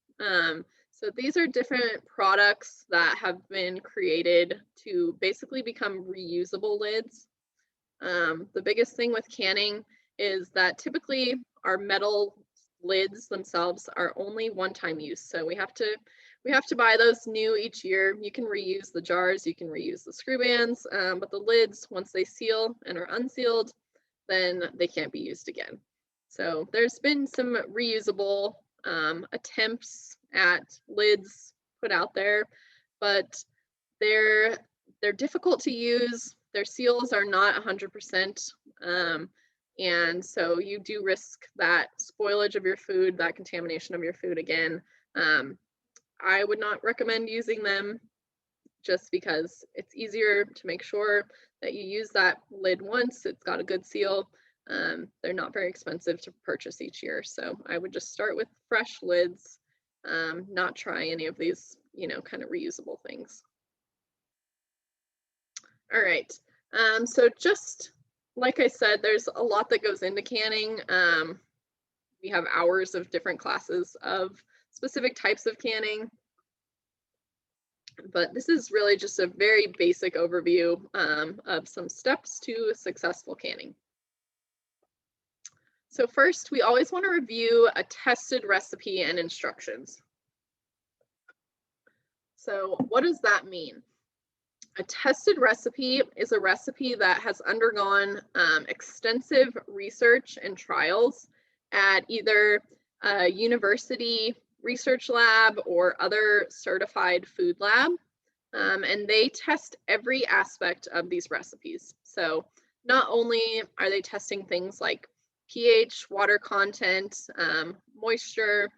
So these are different products that have been created to basically become reusable lids. The biggest thing with canning is that typically our metal lids themselves are only one-time use. So we have to buy those new each year. You can reuse the jars, you can reuse the screw bands, but the lids, once they seal and are unsealed, then they can't be used again. So there's been some reusable attempts at lids put out there, but they're difficult to use. Their seals are not 100%. And so you do risk that spoilage of your food, that contamination of your food again. I would not recommend using them, just because it's easier to make sure that you use that lid once, it's got a good seal. They're not very expensive to purchase each year. So I would just start with fresh lids, not try any of these, you know, kind of reusable things. All right, so just like I said, there's a lot that goes into canning. We have hours of different classes of specific types of canning, but this is really just a very basic overview of some steps to successful canning. So first, we always want to review a tested recipe and instructions. So what does that mean? A tested recipe is a recipe that has undergone extensive research and trials at either a university research lab or other certified food lab, and they test every aspect of these recipes. So not only are they testing things like pH, water content, moisture,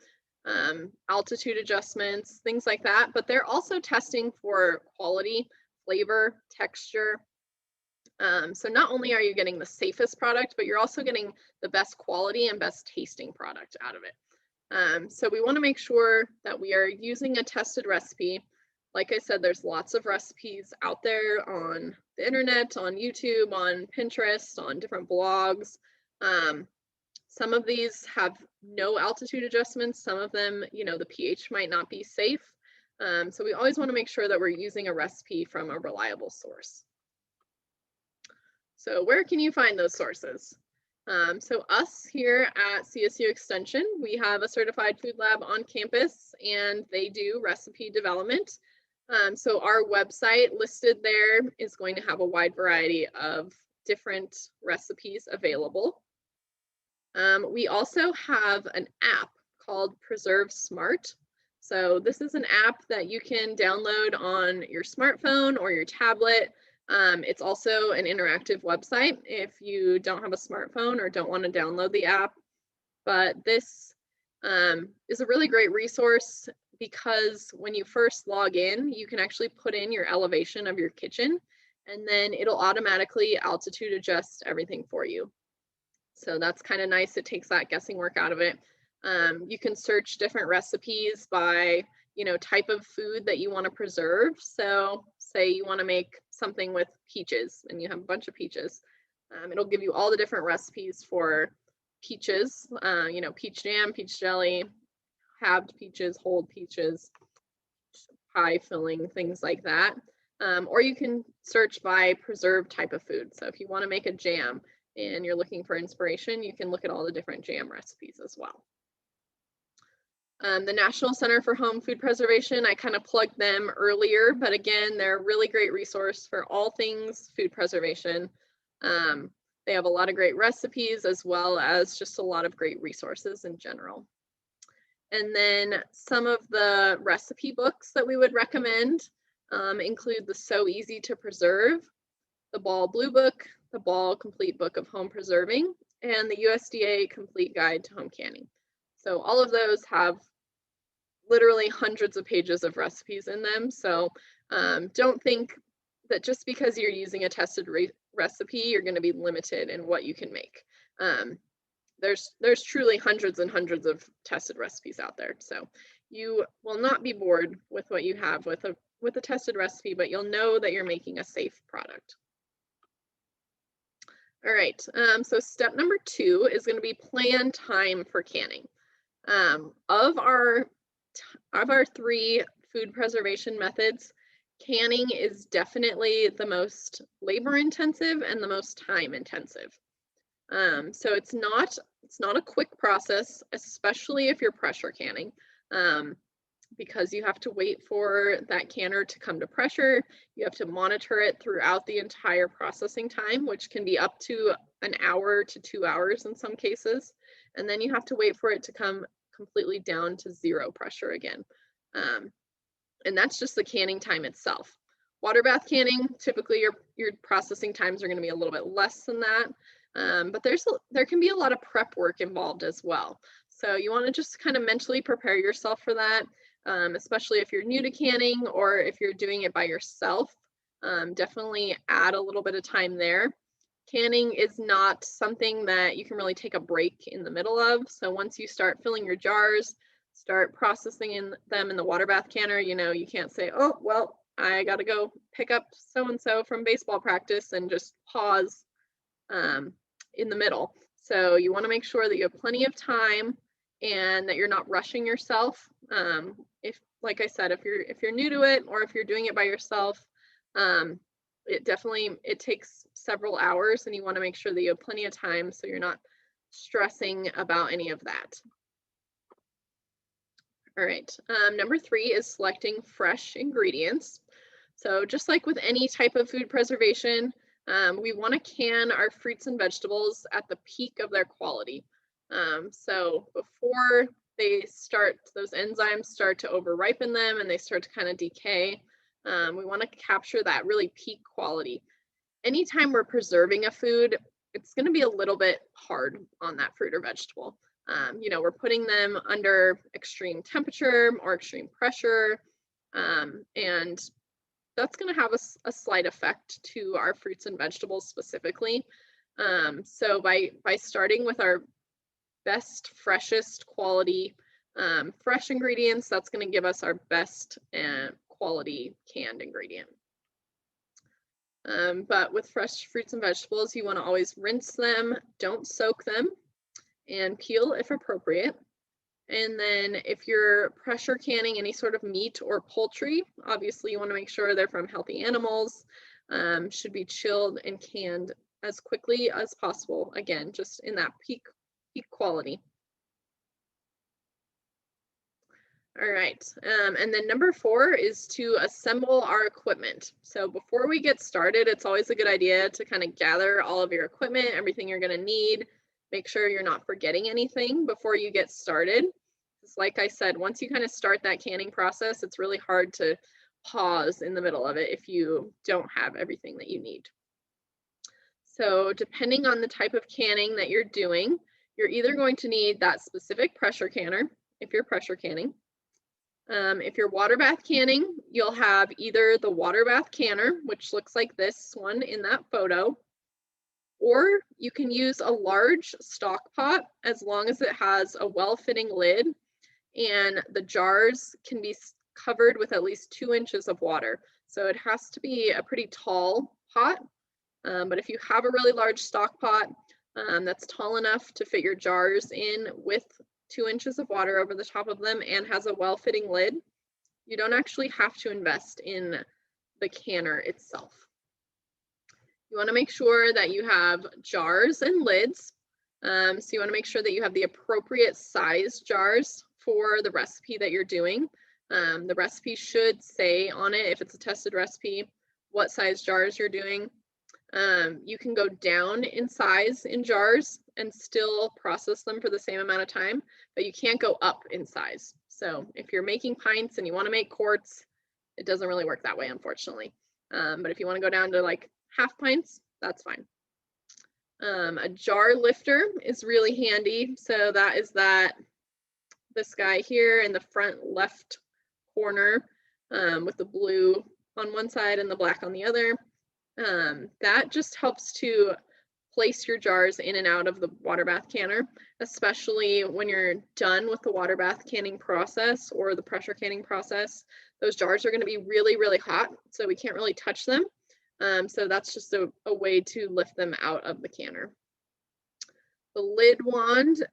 altitude adjustments, things like that, but they're also testing for quality, flavor, texture. So not only are you getting the safest product, but you're also getting the best quality and best tasting product out of it. So we want to make sure that we are using a tested recipe. Like I said, there's lots of recipes out there on the internet, on YouTube, on Pinterest, on different blogs. Some of these have no altitude adjustments. Some of them, the pH might not be safe. So we always want to make sure that we're using a recipe from a reliable source. So where can you find those sources? So us here at CSU Extension, we have a certified food lab on campus and they do recipe development. So our website listed there is going to have a wide variety of different recipes available. We also have an app called Preserve Smart. So this is an app that you can download on your smartphone or your tablet. It's also an interactive website if you don't have a smartphone or don't want to download the app. But this is a really great resource because when you first log in, you can actually put in your elevation of your kitchen and then it'll automatically altitude adjust everything for you. So that's kind of nice. It takes that guessing work out of it. You can search different recipes by, type of food that you want to preserve. So say you want to make something with peaches and you have a bunch of peaches. It'll give you all the different recipes for peaches, peach jam, peach jelly, halved peaches, whole peaches, pie filling, things like that. Or you can search by preserved type of food. So if you want to make a jam and you're looking for inspiration, you can look at all the different jam recipes as well. The National Center for Home Food Preservation, I kind of plugged them earlier, but again, they're a really great resource for all things food preservation. They have a lot of great recipes as well as just a lot of great resources in general. And then some of the recipe books that we would recommend include the So Easy to Preserve, the Ball Blue Book, the Ball Complete Book of Home Preserving, and the USDA Complete Guide to Home Canning. So all of those have literally hundreds of pages of recipes in them. So don't think that just because you're using a tested recipe, you're going to be limited in what you can make. There's truly hundreds and hundreds of tested recipes out there. So you will not be bored with what you have with a tested recipe, but you'll know that you're making a safe product. All right, so step number 2 is going to be plan time for canning. Of our 3 food preservation methods, canning is definitely the most labor intensive and the most time intensive. So it's not a quick process, especially if you're pressure canning, because you have to wait for that canner to come to pressure. You have to monitor it throughout the entire processing time, which can be up to an hour to 2 hours in some cases. And then you have to wait for it to come completely down to 0 pressure again. And that's just the canning time itself. Water bath canning, typically your processing times are going to be a little bit less than that. But there can be a lot of prep work involved as well. So you want to just kind of mentally prepare yourself for that, especially if you're new to canning or if you're doing it by yourself. Definitely add a little bit of time there. Canning is not something that you can really take a break in the middle of. So once you start filling your jars, start processing them in the water bath canner, you can't say, oh, well, I got to go pick up so-and-so from baseball practice and just pause in the middle. So you want to make sure that you have plenty of time and that you're not rushing yourself. If, like I said, if you're new to it or if you're doing it by yourself, it takes several hours and you want to make sure that you have plenty of time so you're not stressing about any of that. All right, number 3 is selecting fresh ingredients. So just like with any type of food preservation, we want to can our fruits and vegetables at the peak of their quality. So before those enzymes start to over-ripen them and they start to kind of decay, we want to capture that really peak quality. anytime we're preserving a food, it's going to be a little bit hard on that fruit or vegetable. You know, we're putting them under extreme temperature or extreme pressure, and that's going to have a slight effect to our fruits and vegetables specifically. So by starting with our best, freshest quality fresh ingredients, that's going to give us our best quality canned ingredient. But with fresh fruits and vegetables, you want to always rinse them, don't soak them, and peel if appropriate. And then if you're pressure canning any sort of meat or poultry, obviously you want to make sure they're from healthy animals, should be chilled and canned as quickly as possible. Again, just in that peak quality. All right, and then number 4 is to assemble our equipment. So before we get started, it's always a good idea to kind of gather all of your equipment, everything you're going to need. Make sure you're not forgetting anything before you get started. Because like I said, once you kind of start that canning process, it's really hard to pause in the middle of it if you don't have everything that you need. So depending on the type of canning that you're doing, you're either going to need that specific pressure canner if you're pressure canning. If you're water bath canning, you'll have either the water bath canner, which looks like this one in that photo, or you can use a large stock pot as long as it has a well-fitting lid and the jars can be covered with at least 2 inches of water. So it has to be a pretty tall pot, but if you have a really large stock pot that's tall enough to fit your jars in with 2 inches of water over the top of them and has a well-fitting lid, you don't actually have to invest in the canner itself. You want to make sure that you have jars and lids. So you want to make sure that you have the appropriate size jars for the recipe that you're doing. The recipe should say on it, if it's a tested recipe, what size jars you're doing. You can go down in size in jars and still process them for the same amount of time, but you can't go up in size. So if you're making pints and you want to make quarts, it doesn't really work that way, unfortunately. But if you want to go down to like half pints, that's fine. A jar lifter is really handy. So that is this guy here in the front left corner with the blue on one side and the black on the other. That just helps to place your jars in and out of the water bath canner, especially when you're done with the water bath canning process or the pressure canning process. Those jars are going to be really, really hot, so we can't really touch them. So that's just a way to lift them out of the canner. The lid wand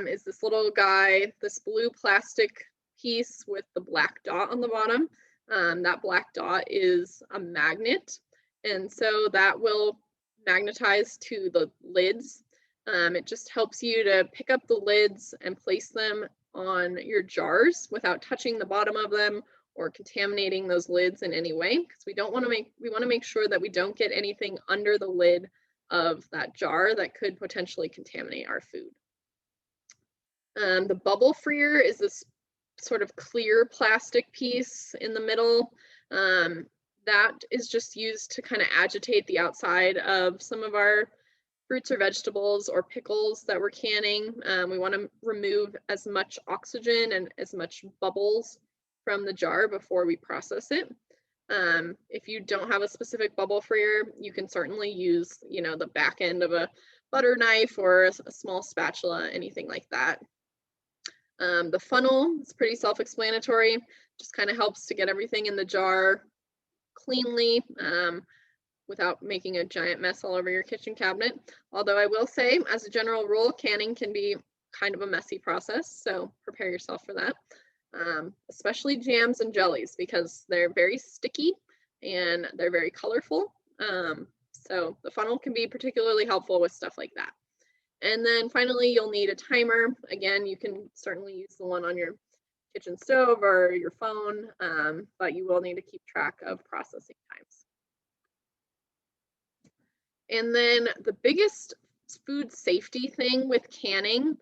is this little guy, this blue plastic piece with the black dot on the bottom. That black dot is a magnet, and so that will magnetize to the lids. It just helps you to pick up the lids and place them on your jars without touching the bottom of them or contaminating those lids in any way, because we want to make sure that we don't get anything under the lid of that jar that could potentially contaminate our food. The bubble freer is this sort of clear plastic piece in the middle. That is just used to kind of agitate the outside of some of our fruits or vegetables or pickles that we're canning. We want to remove as much oxygen and as much bubbles from the jar before we process it. If you don't have a specific bubble freer, you can certainly use, the back end of a butter knife or a small spatula, anything like that. The funnel is pretty self-explanatory, just kind of helps to get everything in the jar cleanly without making a giant mess all over your kitchen cabinet. Although I will say, as a general rule, canning can be kind of a messy process, so prepare yourself for that. Especially jams and jellies, because they're very sticky and they're very colorful. So the funnel can be particularly helpful with stuff like that. And then finally, you'll need a timer. Again, you can certainly use the one on your kitchen stove or your phone, but you will need to keep track of processing times. And then the biggest food safety thing with canning,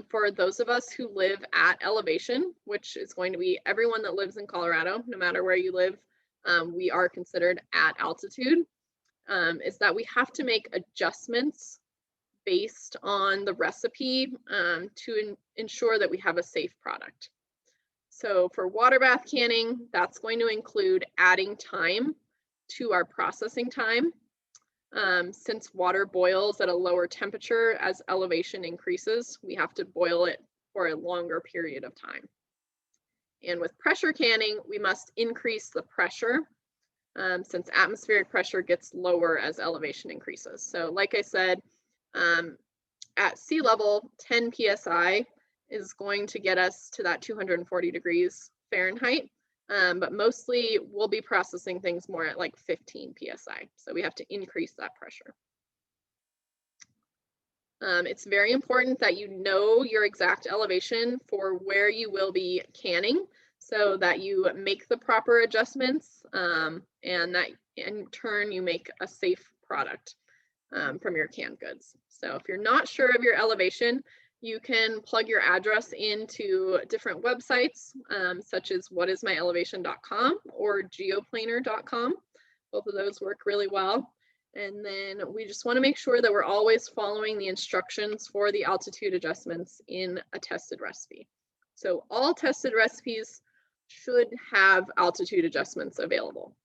for those of us who live at elevation, which is going to be everyone that lives in Colorado, no matter where you live, we are considered at altitude. is that we have to make adjustments based on the recipe to ensure that we have a safe product. So for water bath canning, that's going to include adding time to our processing time. Since water boils at a lower temperature as elevation increases, we have to boil it for a longer period of time. And with pressure canning, we must increase the pressure since atmospheric pressure gets lower as elevation increases. So like I said, at sea level, 10 psi is going to get us to that 240 degrees Fahrenheit, but mostly we'll be processing things more at like 15 psi. So we have to increase that pressure. It's very important that you know your exact elevation for where you will be canning so that you make the proper adjustments and that in turn you make a safe product from your canned goods. So if you're not sure of your elevation, you can plug your address into different websites such as whatismyelevation.com or geoplaner.com. Both of those work really well. And then we just want to make sure that we're always following the instructions for the altitude adjustments in a tested recipe. So all tested recipes should have altitude adjustments available.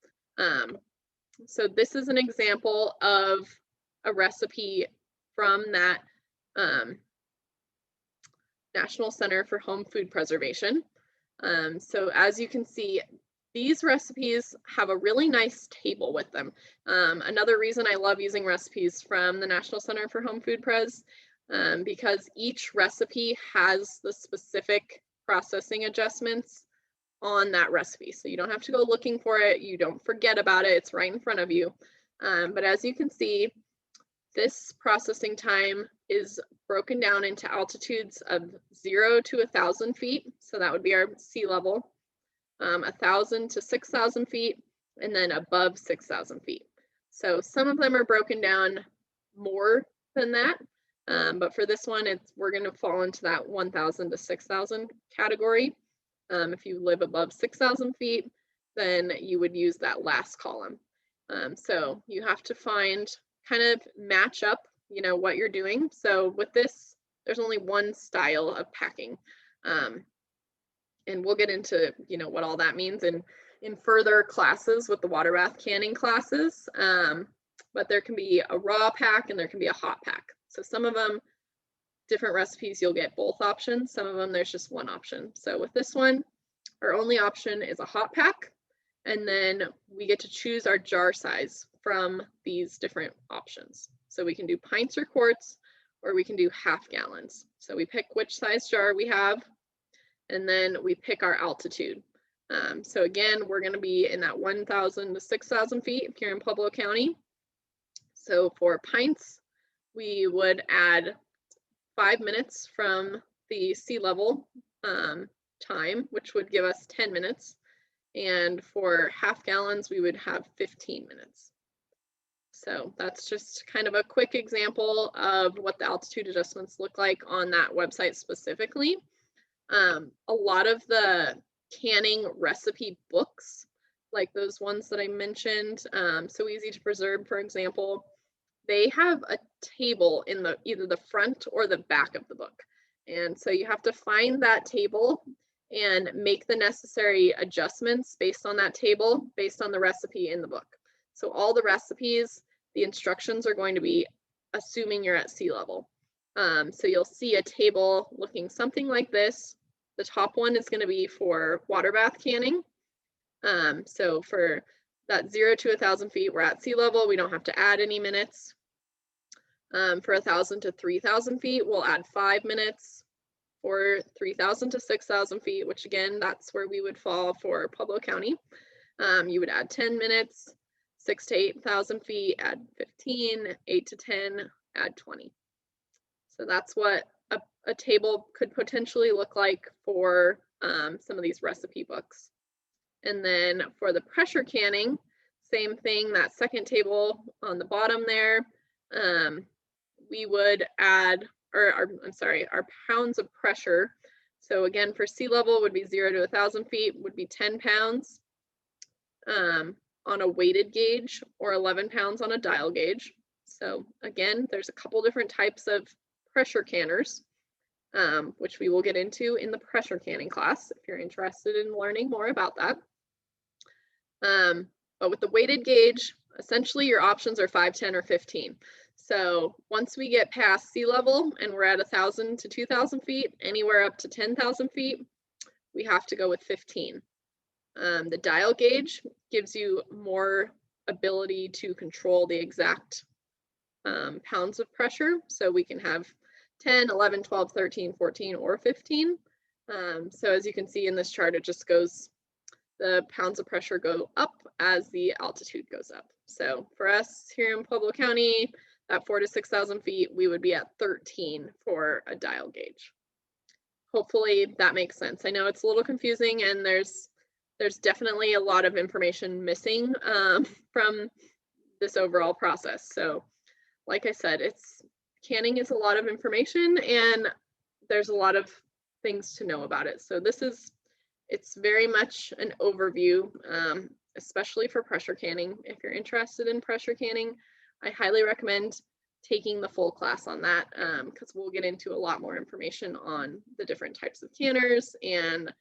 So this is an example of a recipe from that National Center for Home Food Preservation. So as you can see, these recipes have a really nice table with them. Another reason I love using recipes from the National Center for Home Food Pres, because each recipe has the specific processing adjustments on that recipe. So you don't have to go looking for it. You don't forget about it. It's right in front of you. But as you can see, this processing time is broken down into altitudes of 0 to 1,000 feet. So that would be our sea level. 1,000 to 6,000 feet, and then above 6,000 feet. So some of them are broken down more than that, but for this one, we're going to fall into that 1,000 to 6,000 category. If you live above 6,000 feet, then you would use that last column. So you have to kind of match up, what you're doing. So with this, there's only one style of packing. And we'll get into, what all that means in further classes with the water bath canning classes. But there can be a raw pack and there can be a hot pack. So some of them, different recipes, you'll get both options. Some of them, there's just one option. So with this one, our only option is a hot pack. And then we get to choose our jar size from these different options. So we can do pints or quarts, or we can do half gallons. So we pick which size jar we have, and then we pick our altitude. So again, we're going to be in that 1,000 to 6,000 feet here in Pueblo County. So for pints, we would add 5 minutes from the sea level time, which would give us 10 minutes. And for half gallons, we would have 15 minutes. So that's just kind of a quick example of what the altitude adjustments look like on that website specifically. A lot of the canning recipe books, like those ones that I mentioned, So Easy to Preserve, for example, they have a table in either the front or the back of the book. And so you have to find that table and make the necessary adjustments based on that table, based on the recipe in the book. So all the recipes, the instructions are going to be assuming you're at sea level. So you'll see a table looking something like this. The top one is going to be for water bath canning. So for that 0 to 1,000 feet, we're at sea level. We don't have to add any minutes. For 1,000 to 3,000 feet, we'll add 5 minutes. For 3,000 to 6,000 feet, which again, that's where we would fall for Pueblo County, you would add 10 minutes. 6 to 8,000 feet, add 15, 8 to 10, add 20. So that's what a table could potentially look like for some of these recipe books. And then for the pressure canning, same thing, that second table on the bottom there, we would add, our pounds of pressure. So again, for sea level would be 0 to 1,000 feet would be 10 pounds. on a weighted gauge or 11 pounds on a dial gauge. So again, there's a couple different types of pressure canners, which we will get into in the pressure canning class if you're interested in learning more about that. But with the weighted gauge, essentially your options are 5, 10, or 15. So once we get past sea level and we're at 1,000 to 2,000 feet, anywhere up to 10,000 feet, we have to go with 15. The dial gauge gives you more ability to control the exact pounds of pressure. So we can have 10, 11, 12, 13, 14, or 15. So as you can see in this chart, it just goes, the pounds of pressure go up as the altitude goes up. So for us here in Pueblo County, at 4,000 to 6,000 feet, we would be at 13 for a dial gauge. Hopefully that makes sense. I know it's a little confusing and there's definitely a lot of information missing from this overall process. So like I said, canning is a lot of information and there's a lot of things to know about it. So it's very much an overview, especially for pressure canning. If you're interested in pressure canning, I highly recommend taking the full class on that because we'll get into a lot more information on the different types of canners and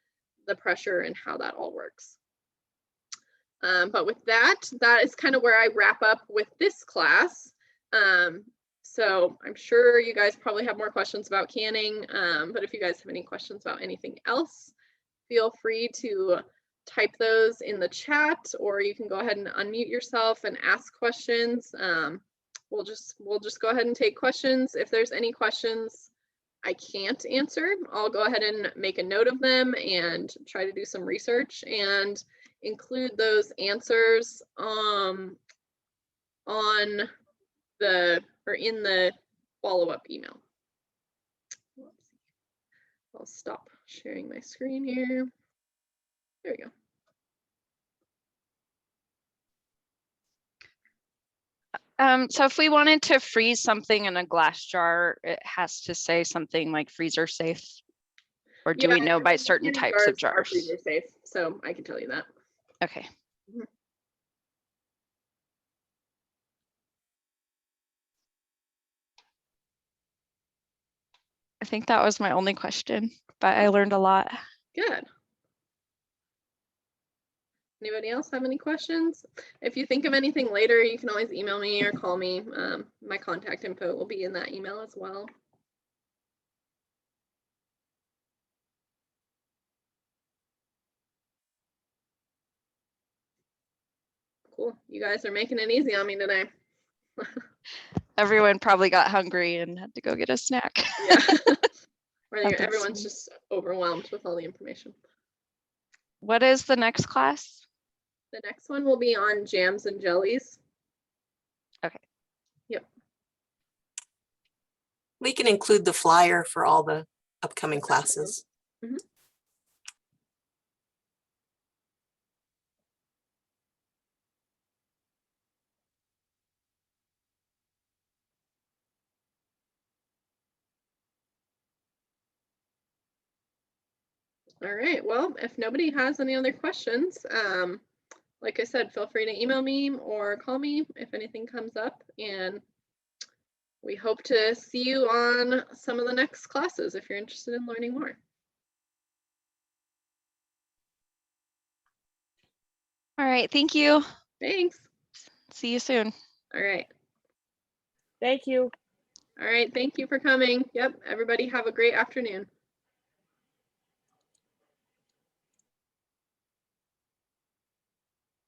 the pressure and how that all works. But with that is kind of where I wrap up with this class. So I'm sure you guys probably have more questions about canning, but if you guys have any questions about anything else, feel free to type those in the chat, or you can go ahead and unmute yourself and ask questions. We'll just go ahead and take questions. If there's any questions I can't answer, I'll go ahead and make a note of them and try to do some research and include those answers in the follow-up email. I'll stop sharing my screen here. There we go. So if we wanted to freeze something in a glass jar, it has to say something like freezer safe, or do we know by certain types of jars? Freezer safe, so I can tell you that. Okay. I think that was my only question, but I learned a lot. Good. Anybody else have any questions? If you think of anything later, you can always email me or call me. My contact info will be in that email as well. Cool. You guys are making it easy on me today. Everyone probably got hungry and had to go get a snack. Yeah. Everyone's just overwhelmed with all the information. What is the next class? The next one will be on jams and jellies. Okay. Yep. We can include the flyer for all the upcoming classes. Mm-hmm. All right, well, if nobody has any other questions, like I said, feel free to email me or call me if anything comes up, and we hope to see you on some of the next classes if you're interested in learning more. All right, thank you. Thanks. See you soon. All right. Thank you. All right, thank you for coming. Yep, everybody have a great afternoon.